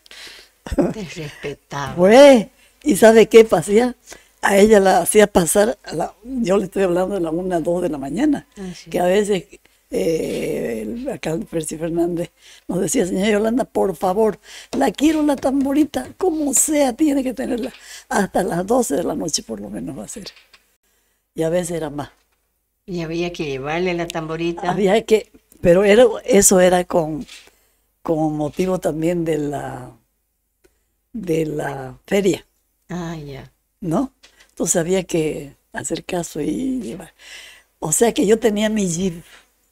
Te respetaba. Pues, ¿y sabe qué pasaba? A ella la hacía pasar, yo le estoy hablando de la 1, 2 de la mañana, Sí. que a veces el alcalde Percy Fernández nos decía, señora Yolanda, por favor, la quiero la tamborita, como sea, tiene que tenerla, hasta las 12 de la noche por lo menos va a ser. Y a veces era más. Y había que llevarle la tamborita. Había que, pero eso era con motivo también de la feria, Ah, ya. ¿no? Entonces había que hacer caso y llevar. O sea que yo tenía mi Jeep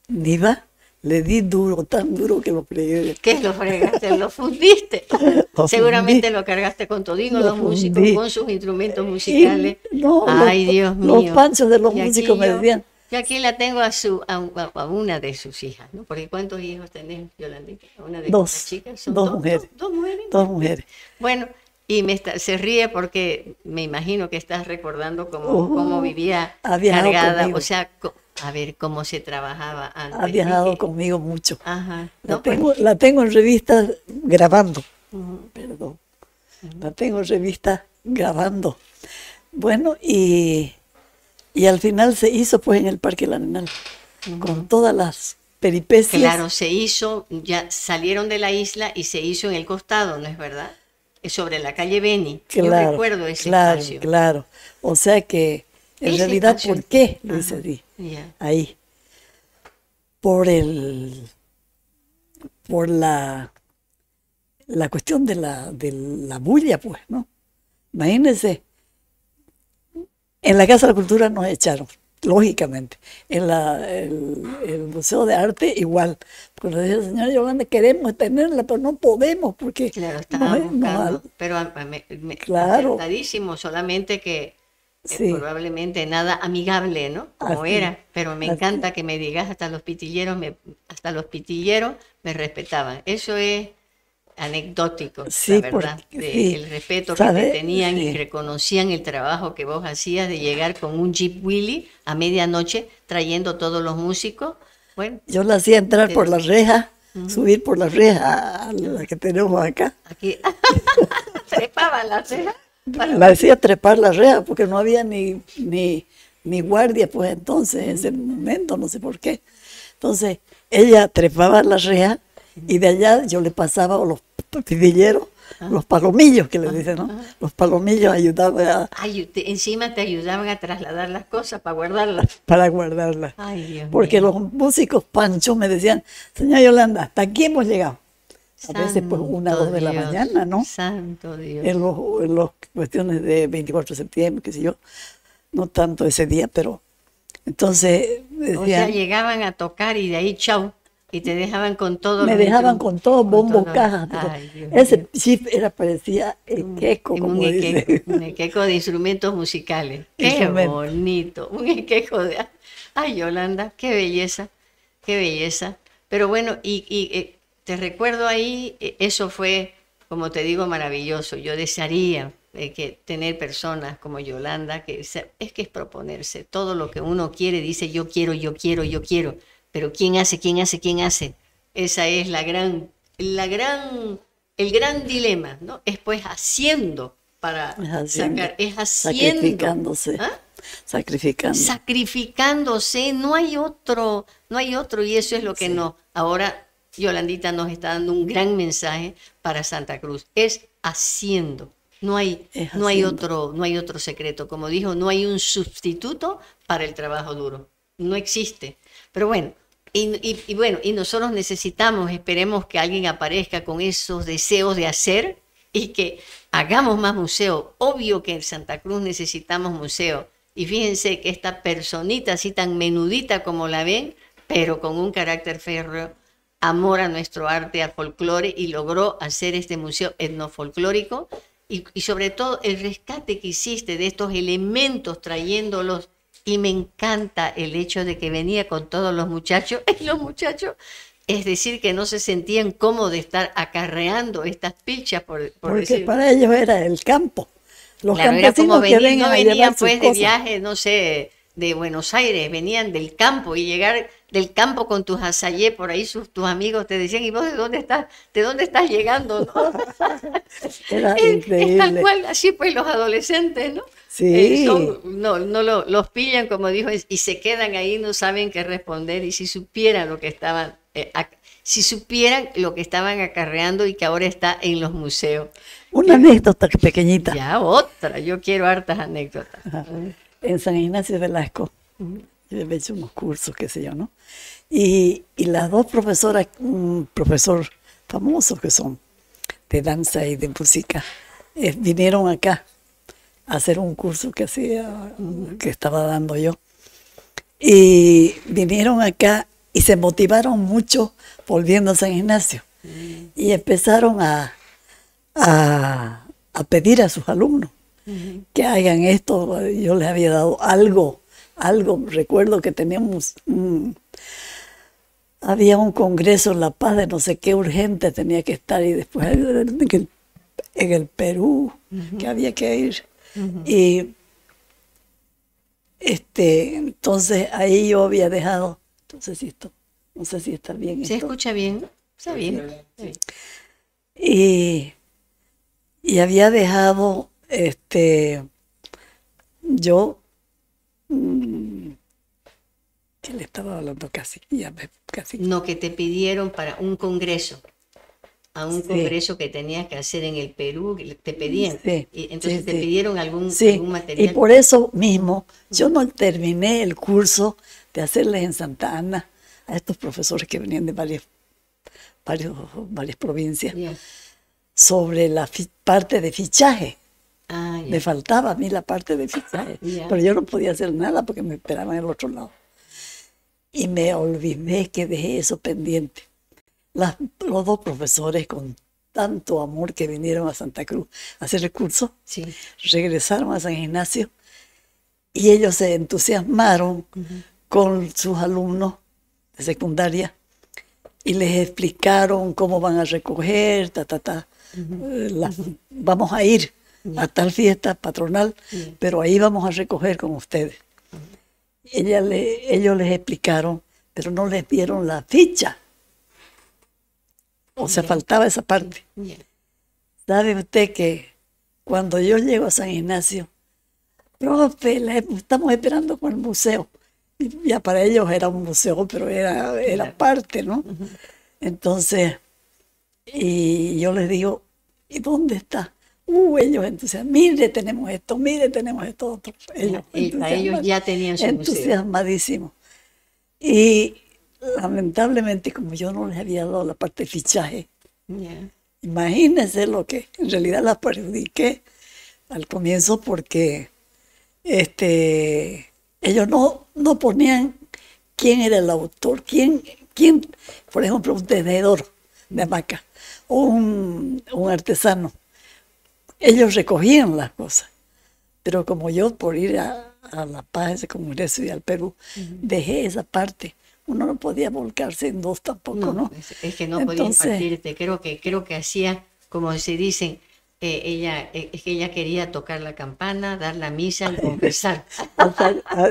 Niva, le di duro, tan duro que lo fregué. ¿Qué lo fregaste? ¿Lo fundiste? Lo Seguramente fundí. lo cargaste con todito Lo los músicos, fundí. con sus instrumentos musicales. No, Ay, Dios mío. los panchos de los Y aquí músicos me decían, yo aquí la tengo a una de sus hijas, ¿no? Porque ¿cuántos hijos tenés, Yolandita? Una de Dos. las chicas. Son Dos mujeres. Dos mujeres. dos mujeres. Bueno, y se ríe porque me imagino que estás recordando cómo vivía ha viajado cargada, conmigo. o sea, a ver cómo se trabajaba antes. Ha viajado Dije, conmigo mucho. ajá. La No, pues, tengo en revistas grabando. Perdón. La tengo en revistas grabando. Bueno, y al final se hizo pues en el Parque El Arenal, con todas las peripecias. Claro, se hizo, ya salieron de la isla y se hizo en el costado, ¿no es verdad? Es sobre la calle Beni. Yo Claro, recuerdo ese claro, espacio. claro. O sea que, en Ese realidad, espacio. ¿por qué lo Ajá, hice ahí? ya. Ahí? Por la cuestión de la bulla, pues, ¿no? Imagínense, en la Casa de la Cultura nos echaron, lógicamente. En el Museo de Arte igual. Porque nos decía, señora Yolanda, queremos tenerla, pero no podemos porque Claro, estaba buscando, pero claro, acertadísimo, solamente que sí, probablemente nada amigable, ¿no? Como así, era, pero me así. encanta que me digas, hasta los pitilleros me respetaban. Eso es anecdótico, la Sí, verdad, porque sí, el respeto que te ¿sabe? tenían y que Sí. reconocían el trabajo que vos hacías de llegar con un Jeep Willy a medianoche trayendo todos los músicos. Bueno, Yo la hacía entrar por la te- reja, ujú, subir por la reja a la que tenemos acá. aquí trepaban la ceja para La hacía trepar la reja porque no había ni guardia, pues entonces, en ese momento, no sé por qué. Entonces, ella trepaba la reja y de allá yo le pasaba los pidilleros, los palomillos que le dicen, ¿no? Los palomillos ayudaban encima te ayudaban a trasladar las cosas para guardarlas. para guardarlas. Ay, Dios Porque mío. los músicos panchos me decían, señora Yolanda, hasta aquí hemos llegado. A veces pues 1 o 2 de la Dios, mañana, ¿no? Santo Dios. En los cuestiones de 24 de septiembre, qué sé yo, no tanto ese día, pero entonces O sea, decían, llegaban a tocar y de ahí chau. Y te dejaban con todos me los dejaban con todo, bombos, todo. cajas. Ay, Dios mío. Ese chip parecía el queco, Un como equeco, dice. un equeco de instrumentos musicales. Qué Instrumento. bonito, un equeco de... Ay, Yolanda, qué belleza, qué belleza. Pero bueno, te recuerdo ahí, eso fue, como te digo, maravilloso. Yo desearía que tener personas como Yolanda, es que es proponerse. Todo lo que uno quiere dice yo quiero, yo quiero, yo quiero. Pero ¿quién hace, quién hace, quién hace? Esa es el gran dilema, ¿no? Es pues haciendo para Es haciendo, sacar, es haciendo, sacrificándose, ¿ah? sacrificando. Sacrificándose, no hay otro, y eso es lo que Sí, no. Ahora Yolandita nos está dando un gran mensaje para Santa Cruz, es haciendo. es haciendo. No hay otro secreto. Como dijo, no hay un sustituto para el trabajo duro. No existe. Pero bueno, y bueno, y nosotros necesitamos, esperemos que alguien aparezca con esos deseos de hacer y que hagamos más museo. Obvio que en Santa Cruz necesitamos museo. Y fíjense que esta personita así tan menudita como la ven, pero con un carácter férreo, amor a nuestro arte, al folclore, y logró hacer este museo etnofolclórico y sobre todo el rescate que hiciste de estos elementos trayéndolos. Y me encanta el hecho de que venía con todos los muchachos, y los muchachos, es decir, que no se sentían cómodos de estar acarreando estas pilchas, por Porque decir. para ellos era el campo. Los Claro, era como campesinos que venir, no vengan a venían llevar sus pues de cosas. viaje, no sé, de Buenos Aires, venían del campo y llegar del campo con tus azayé, por ahí tus amigos te decían, ¿y vos de dónde estás? ¿De dónde estás llegando? ¿No? Era Es tal increíble. cual, así pues los adolescentes, ¿no? Sí, Los pillan, como dijo, y se quedan ahí, no saben qué responder, y si supieran lo que estaban, si supieran lo que estaban acarreando y que ahora está en los museos. una anécdota pequeñita. Ya otra, yo quiero hartas anécdotas. En San Ignacio de Velasco, Ujú. yo he hecho unos cursos, qué sé yo, ¿no? Y las dos profesoras, un profesor famoso que son de danza y de música, vinieron acá a hacer un curso que hacía, que estaba dando yo. Y vinieron acá y se motivaron mucho volviendo a San Ignacio. Y empezaron a pedir a sus alumnos que hagan esto. Yo les había dado algo. Recuerdo que teníamos, había un congreso en La Paz de no sé qué urgente tenía que estar y después en el Perú, que había que ir. Y entonces ahí yo había dejado, no sé si está bien ¿Se esto. escucha bien? Está bien. Sí. Y había dejado yo, que le estaba hablando casi, casi. No, que te pidieron para un congreso, a un Sí. congreso que tenías que hacer en el Perú, que te pedían. Sí, Y entonces sí, te sí. pidieron algún Sí, y material. por eso mismo yo no terminé el curso de hacerles en Santa Ana a estos profesores que venían de varias provincias Ya. sobre la parte de fichaje. Ah, ya. Me faltaba a mí la parte de fichaje, Ya. pero yo no podía hacer nada porque me esperaban en el otro lado. Y me olvidé que dejé eso pendiente. Los dos profesores con tanto amor que vinieron a Santa Cruz a hacer el curso, Sí. regresaron a San Ignacio y ellos se entusiasmaron con sus alumnos de secundaria y les explicaron cómo van a recoger, vamos a ir a tal fiesta patronal, pero ahí vamos a recoger con ustedes. Ellos les explicaron, pero no les dieron la ficha. O sea, faltaba esa parte. Ya. ¿Sabe usted que cuando yo llego a San Ignacio, profe, estamos esperando con el museo? Y ya para ellos era un museo, pero era parte, ¿no? Entonces, y yo les digo, ¿y dónde está? Ellos entonces, mire, tenemos esto otro. Ellos, A ellos ya tenían su museo. entusiasmadísimos. Y lamentablemente, como yo no les había dado la parte de fichaje, Ya. imagínense lo que en realidad las perjudiqué al comienzo porque ellos no ponían quién era el autor, quién, por ejemplo, un tejedor de hamaca o un artesano. Ellos recogían las cosas, pero como yo por ir a La Paz, ese congreso y al Perú, dejé esa parte. Uno no podía volcarse en dos tampoco, ¿no? Es que no podías partirte. Creo que hacía, como se dicen, es que ella quería tocar la campana, dar la misa y confesar.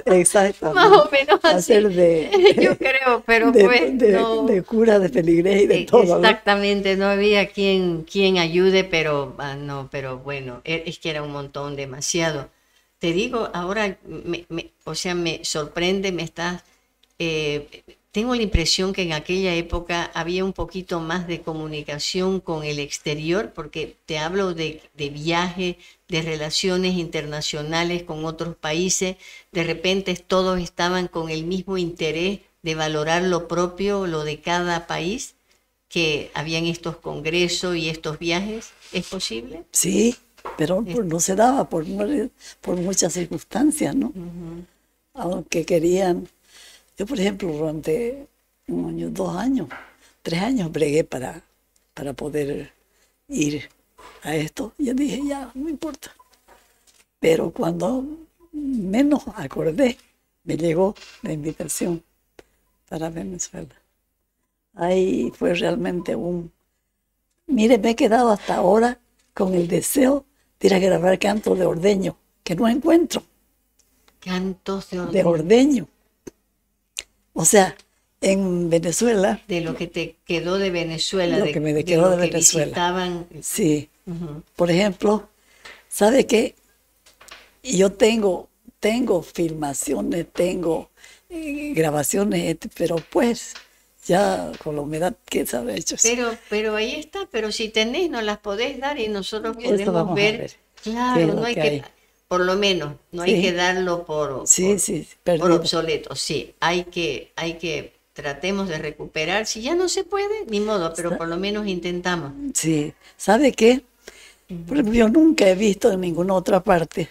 Exactamente. Más o menos así. Hacer Yo creo, pero no. De cura, de feligrés y de todo. Exactamente, no había quien ayude, pero no, pero bueno, es que era un montón, demasiado. Te digo, ahora, o sea, me sorprende, tengo la impresión que en aquella época había un poquito más de comunicación con el exterior, porque te hablo de viaje, de relaciones internacionales con otros países. De repente todos estaban con el mismo interés de valorar lo propio, lo de cada país, que habían estos congresos y estos viajes. ¿Es posible? Sí, pero no se daba por muchas circunstancias, ¿no? Aunque querían. Yo, por ejemplo, durante 1 año, 2 años, 3 años bregué para poder ir a esto. Yo dije, ya, no importa. Pero cuando menos acordé, me llegó la invitación para Venezuela. Ahí fue realmente Mire, me he quedado hasta ahora con el deseo de ir a grabar cantos de ordeño, que no encuentro. Cantos de ordeño. De ordeño. O sea, en Venezuela. De lo que te quedó de Venezuela. Lo que me quedó de Venezuela. Visitaban. Sí. Por ejemplo, ¿sabe qué? Yo tengo filmaciones, tengo grabaciones, pero pues ya con la humedad que se ha hecho. Pero ahí está, pero si tenés, nos las podés dar y nosotros Esto podemos ver. Claro, no hay que, por lo menos, no hay que darlo por obsoleto. Sí, hay que tratemos de recuperar. Si ya no se puede, ni modo, pero por lo menos intentamos. Sí, ¿sabe qué? Yo nunca he visto en ninguna otra parte.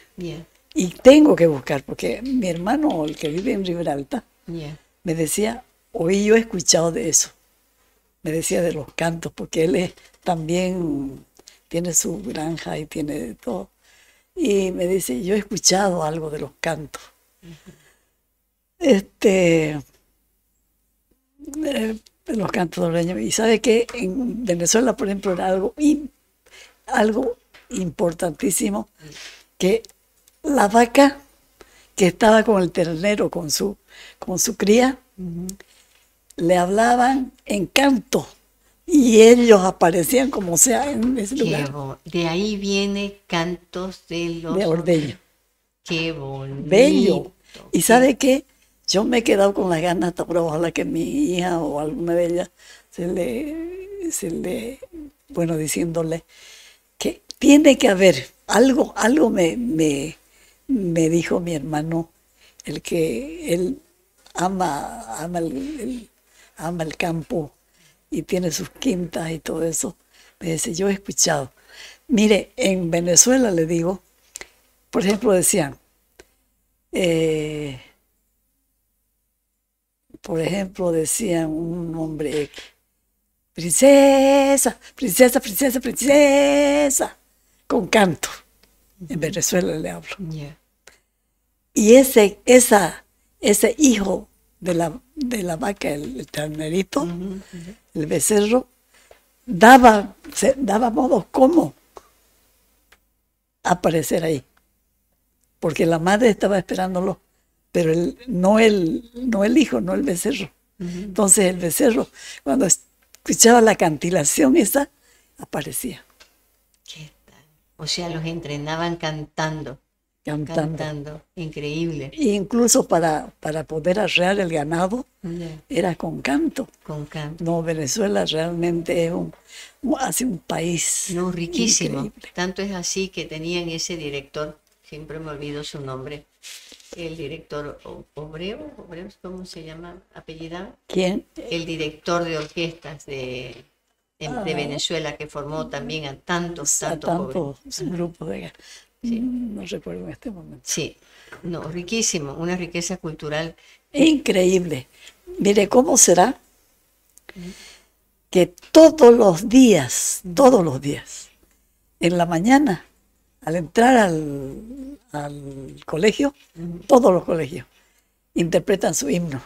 Y tengo que buscar, porque mi hermano, el que vive en Riberalta, me decía, hoy yo he escuchado de eso. Me decía de los cantos, porque él también tiene su granja y tiene de todo. Y me dice, yo he escuchado algo de los cantos. Los cantos ordeños. Y sabe que en Venezuela, por ejemplo, era algo importantísimo, que la vaca que estaba con el ternero, con su cría, le hablaban en canto. Y ellos aparecían como sea en ese lugar. De ahí viene cantos de ordeño. Qué bonito. bello. ¿Y sabe qué? Yo me he quedado con las ganas, hasta por ojalá que mi hija o alguna de ellas bueno, diciéndole que tiene que haber algo me dijo mi hermano, el que él ama el campo y tiene sus quintas y todo eso. Me dice, yo he escuchado. Mire, en Venezuela le digo, por ejemplo, decían, un hombre, princesa, princesa, princesa, princesa, con canto. En Venezuela le hablo. Yeah. Y ese hijo de la vaca, el ternerito, el becerro, daba modos cómo aparecer ahí. Porque la madre estaba esperándolo, pero no el hijo, no el becerro. Entonces el becerro, cuando escuchaba la cantilación esa, aparecía. ¿Qué tal? O sea, los entrenaban cantando. Increíble. E incluso para poder arrear el ganado, era con canto. Con canto. No, Venezuela realmente es un país no, riquísimo. Increíble. Tanto es así que tenían ese director, siempre me olvido su nombre, el director Obreo, ¿cómo se llama? ¿Apellidado? ¿Quién? El director de orquestas de Venezuela, que formó también a tantos grupos de... Sí. No recuerdo en este momento. Sí, no, riquísimo, una riqueza cultural. Increíble. Mire, ¿cómo será que todos los días, en la mañana, al entrar al colegio, todos los colegios interpretan su himno?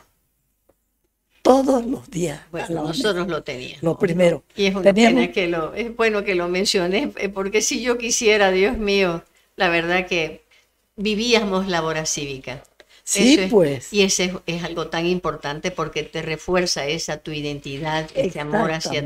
Todos los días. Bueno, nosotros lo teníamos. Lo primero. Y es una pena es bueno que lo menciones, porque si yo quisiera, Dios mío, la verdad que vivíamos la hora cívica. Sí, pues. Y eso es algo tan importante porque te refuerza tu identidad, ese amor hacia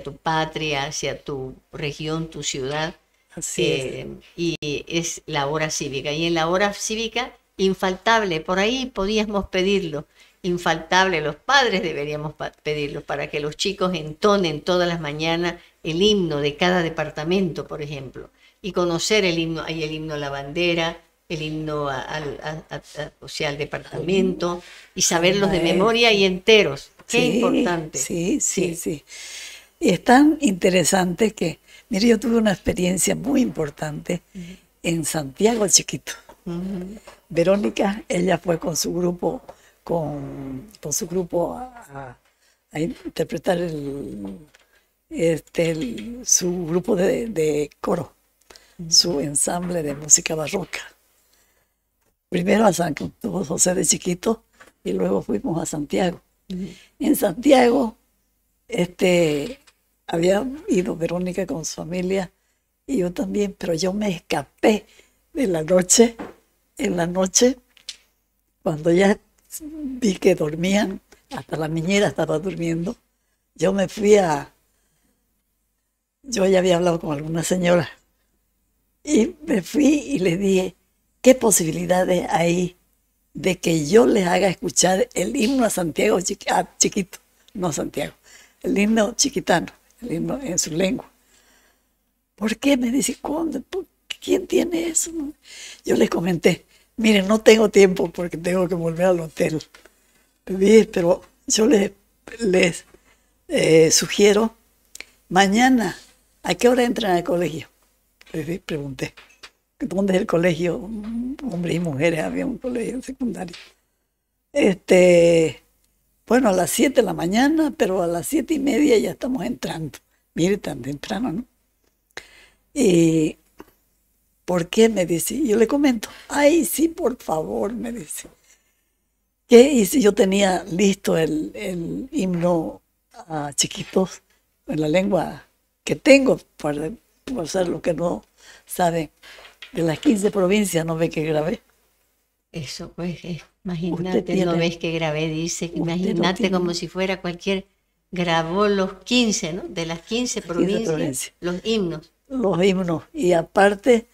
tu patria, hacia tu región, tu ciudad. Así es. Y es la hora cívica. Y en la hora cívica, infaltable, por ahí podíamos pedirlo. Infaltable, los padres deberíamos pedirlo para que los chicos entonen todas las mañanas el himno de cada departamento, por ejemplo, y conocer el himno. Hay el himno a la bandera, el himno al departamento, y saberlos de memoria y enteros. Qué importante. Sí. Y es tan interesante que, mire, yo tuve una experiencia muy importante en Santiago Chiquito. Verónica, ella fue con su grupo a interpretar su grupo de coro, su ensamble de música barroca. Primero a San José de Chiquito y luego fuimos a Santiago. En Santiago había ido Verónica con su familia y yo también, pero yo me escapé de la noche, en la noche, cuando ya vi que dormían, hasta la niñera estaba durmiendo, yo ya había hablado con alguna señora y me fui y le dije, ¿qué posibilidades hay de que yo les haga escuchar el himno a Santiago Chiquito? No a Santiago, el himno chiquitano, el himno en su lengua. ¿Por qué? Me dice, ¿quién tiene eso? Yo les comenté, miren, no tengo tiempo porque tengo que volver al hotel. Le dije, pero yo les sugiero, mañana, ¿a qué hora entran al colegio? Les pregunté, ¿dónde es el colegio? Hombres y mujeres, había un colegio secundario. Bueno, a las 7 de la mañana, pero a las 7:30 ya estamos entrando. Mire, tan temprano, ¿no? Y, ¿por qué? Me dice. Yo le comento, ay, sí, por favor, me dice. ¿Qué? Y si yo tenía listo el himno a Chiquitos en la lengua que tengo, para ser lo que no saben, de las 15 provincias, ¿no ve que grabé? Eso, pues, imagínate, ¿no ves que grabé? Dice, imagínate como si fuera cualquier, grabó los 15, ¿no? De las 15 provincias, los himnos. Los himnos, y aparte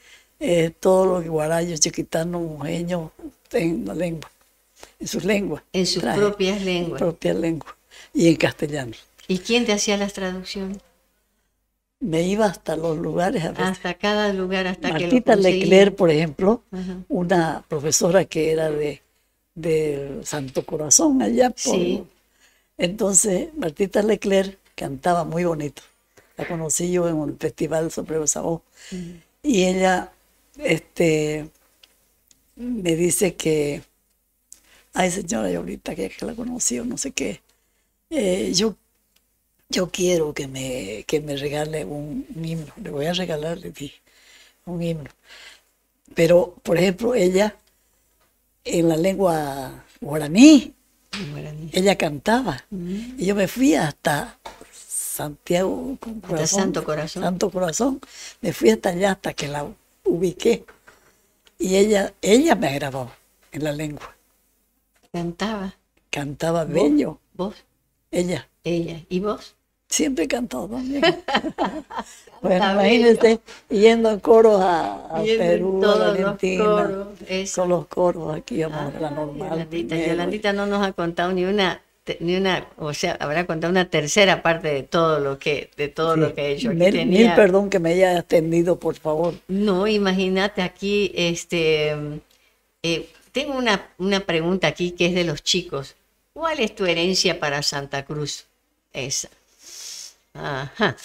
todo lo que guarayo, chiquitano, mujeño, en la lengua, en sus lenguas. En sus traje, propias lenguas. Propias lenguas. Y en castellano. ¿Y quién te hacía las traducciones? Me iba hasta los lugares a veces. Hasta cada lugar, hasta que lo Martita conseguía. Leclerc, por ejemplo, Ajá. una profesora que era de Santo Corazón, allá por... Sí. Entonces, Martita Leclerc cantaba muy bonito. La conocí yo en un festival sobre Sabó. Y ella me dice que, ay señora, yo ahorita que la conocí o no sé qué, yo quiero que me regale un himno. Le voy a regalar, le dije, un himno. Pero, por ejemplo, ella, en la lengua guaraní, ella cantaba. Y yo me fui hasta Santiago, Hasta Santo Corazón. Santo Corazón. Me fui hasta allá, hasta que la ubiqué. Y ella me grabó en la lengua. Cantaba. Cantaba bello. ¿Vos? Ella. Ella. ¿Y vos? Siempre cantó también. Bueno, imagínense yendo en coros a Perú, a la Argentina, con los coros aquí, vamos a la normal. Yolandita no nos ha contado ni una, o sea, habrá contado una tercera parte de todo lo que ha hecho. Aquí Mil perdón que me haya atendido, por favor. No, imagínate aquí, tengo una pregunta aquí que es de los chicos. ¿Cuál es tu herencia para Santa Cruz? Esa. Ajá.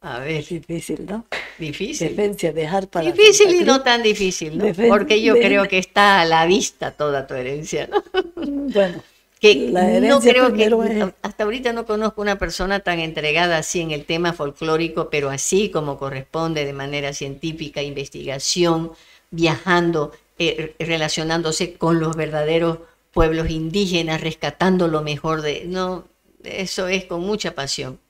A ver. Difícil, ¿no? Difícil. Dejar para difícil y no tan difícil, ¿no? Porque yo creo que está a la vista toda tu herencia, ¿no? Bueno, que la herencia no creo que es... hasta ahorita no conozco una persona tan entregada así en el tema folclórico, pero así como corresponde, de manera científica, investigación, viajando, relacionándose con los verdaderos pueblos indígenas, rescatando lo mejor de... No, eso es con mucha pasión,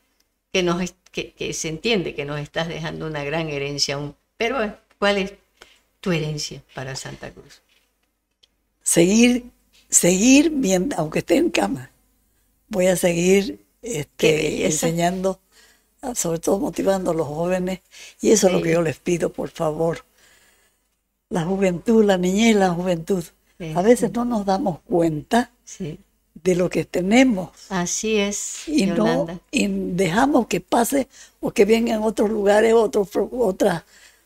que se entiende que nos estás dejando una gran herencia aún. Pero, ¿cuál es tu herencia para Santa Cruz? Seguir bien, aunque esté en cama. Voy a seguir enseñando, sobre todo motivando a los jóvenes, y eso es lo que yo les pido, por favor. La juventud, la niñez y la juventud. A veces no nos damos cuenta de lo que tenemos. Así es, y Yolanda. Y dejamos que pase o que vengan otros lugares,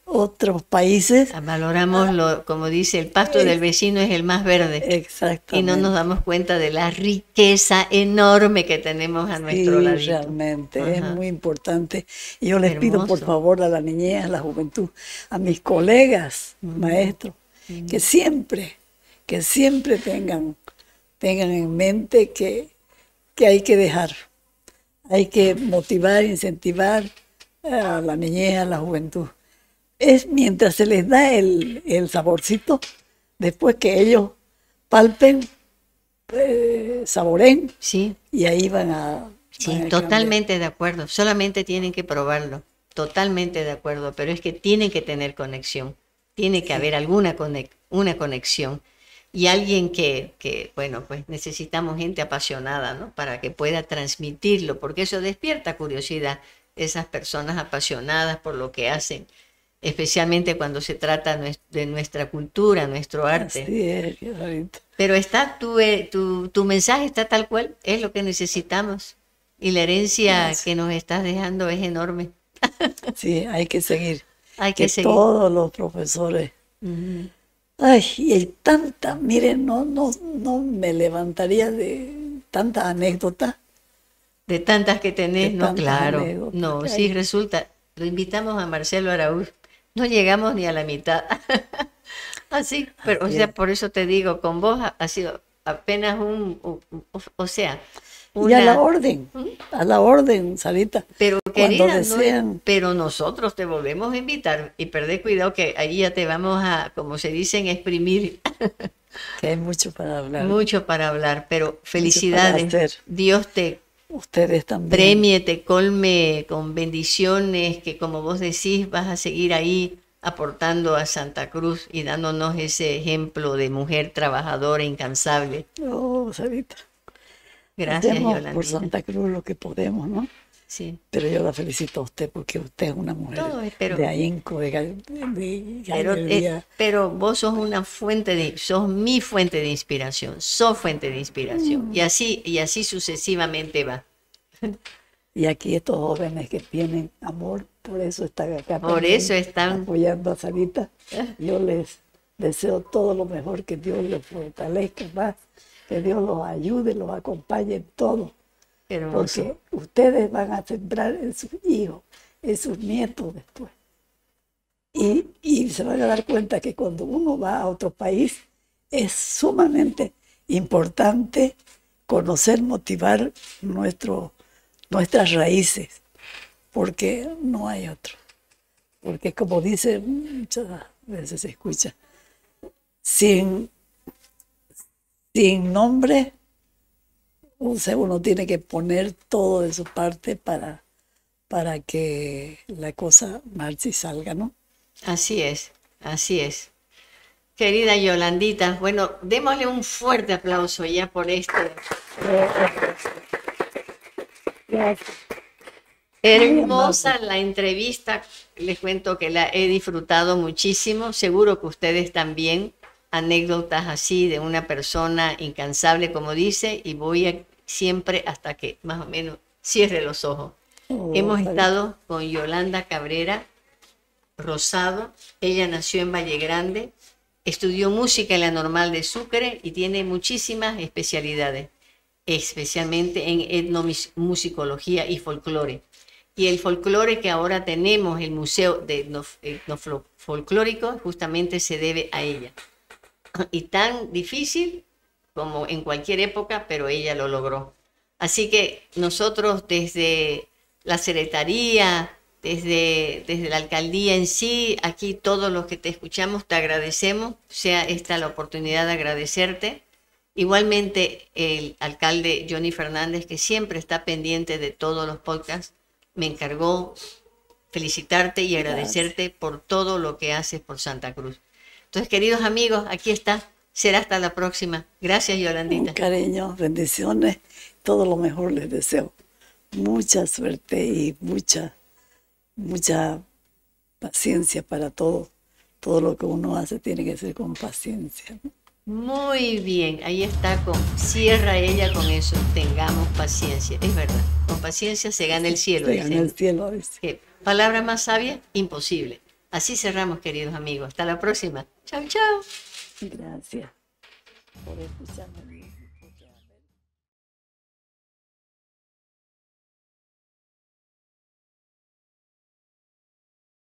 otros países. Valoramos, como dice, el pasto del vecino es el más verde. Exactamente. Y no nos damos cuenta de la riqueza enorme que tenemos a nuestro ladito. Realmente, es muy importante. Y yo les pido, por favor, a la niñez, a la juventud, a mis colegas, maestros, que siempre tengan en mente que hay que dejar, hay que motivar, incentivar a la niñez, a la juventud. Es mientras se les da el saborcito, después que ellos palpen, saboren, y ahí van a... Sí, totalmente de acuerdo, solamente tienen que probarlo, totalmente de acuerdo, pero es que tienen que tener conexión, tiene que haber una conexión. Y alguien que, bueno, pues necesitamos gente apasionada, ¿no? Para que pueda transmitirlo, porque eso despierta curiosidad, esas personas apasionadas por lo que hacen, especialmente cuando se trata de nuestra cultura, nuestro arte. Así es, ahorita. Pero está tu mensaje está tal cual, es lo que necesitamos, y la herencia que nos estás dejando es enorme. Sí, hay que seguir. Hay que seguir. Todos los profesores... Ay, y hay tanta, miren, no me levantaría de tantas anécdotas. De tantas que tenés, no, claro. No, sí, resulta, lo invitamos a Marcelo Araúz, no llegamos ni a la mitad. Así, pero, o sea, por eso te digo, con vos ha sido apenas o sea... Y a la orden, Sarita. Pero cuando querida, desean. Pero nosotros te volvemos a invitar y perdé cuidado que ahí ya te vamos a, como se dice, exprimir. Que hay mucho para hablar. Mucho para hablar, pero felicidades. Dios te ustedes también premie, te colme con bendiciones, que como vos decís vas a seguir ahí aportando a Santa Cruz y dándonos ese ejemplo de mujer trabajadora, incansable. Oh, Sarita. Gracias, Hacemos Yolanda. por Santa Cruz lo que podemos, ¿no? sí. Pero yo la felicito a usted porque usted es una mujer No, pero, de ahínco, de gallardía. pero vos sos una sos mi fuente de inspiración, sos fuente de inspiración. Y así sucesivamente va. Y aquí estos jóvenes que tienen amor, por eso están acá Por también eso están, apoyando a Sarita. Yo les deseo todo lo mejor, que Dios los fortalezca más, que Dios los ayude, los acompañe en todo. hermoso. Porque ustedes van a sembrar en sus hijos, en sus nietos después. Y se van a dar cuenta que cuando uno va a otro país es sumamente importante conocer, motivar nuestras raíces, porque no hay otro. Porque como dice, muchas veces se escucha, sin nombre, o sea, uno tiene que poner todo de su parte para que la cosa marche y salga, ¿no? Así es, así es. Querida Yolandita, bueno, démosle un fuerte aplauso ya por esto. Gracias. Hermosa la entrevista, les cuento que la he disfrutado muchísimo, seguro que ustedes también, anécdotas así de una persona incansable como dice, y siempre hasta que más o menos cierre los ojos. Hemos estado con Yolanda Cabrera Rosado, ella nació en Valle Grande, estudió música en la Normal de Sucre y tiene muchísimas especialidades, especialmente en etnomusicología y folclore. Y el folclore que ahora tenemos, el Museo de Folclórico, justamente se debe a ella. Y tan difícil como en cualquier época, pero ella lo logró. Así que nosotros desde la secretaría, desde la alcaldía en sí, aquí todos los que te escuchamos, te agradecemos, sea esta la oportunidad de agradecerte. Igualmente el alcalde Johnny Fernández, que siempre está pendiente de todos los podcasts, me encargó felicitarte y agradecerte por todo lo que haces por Santa Cruz. Entonces, queridos amigos, aquí está. Será hasta la próxima. Gracias, Yolandita. Un cariño, bendiciones, todo lo mejor les deseo. Mucha suerte y mucha paciencia para todo. Todo lo que uno hace tiene que ser con paciencia, ¿no? Muy bien, ahí está, cierra ella con eso, tengamos paciencia, es verdad, con paciencia se gana el cielo, Se gana el cielo, dice. Palabra más sabia, imposible. Así cerramos, queridos amigos, hasta la próxima. Chau, chau. Gracias por escucharme.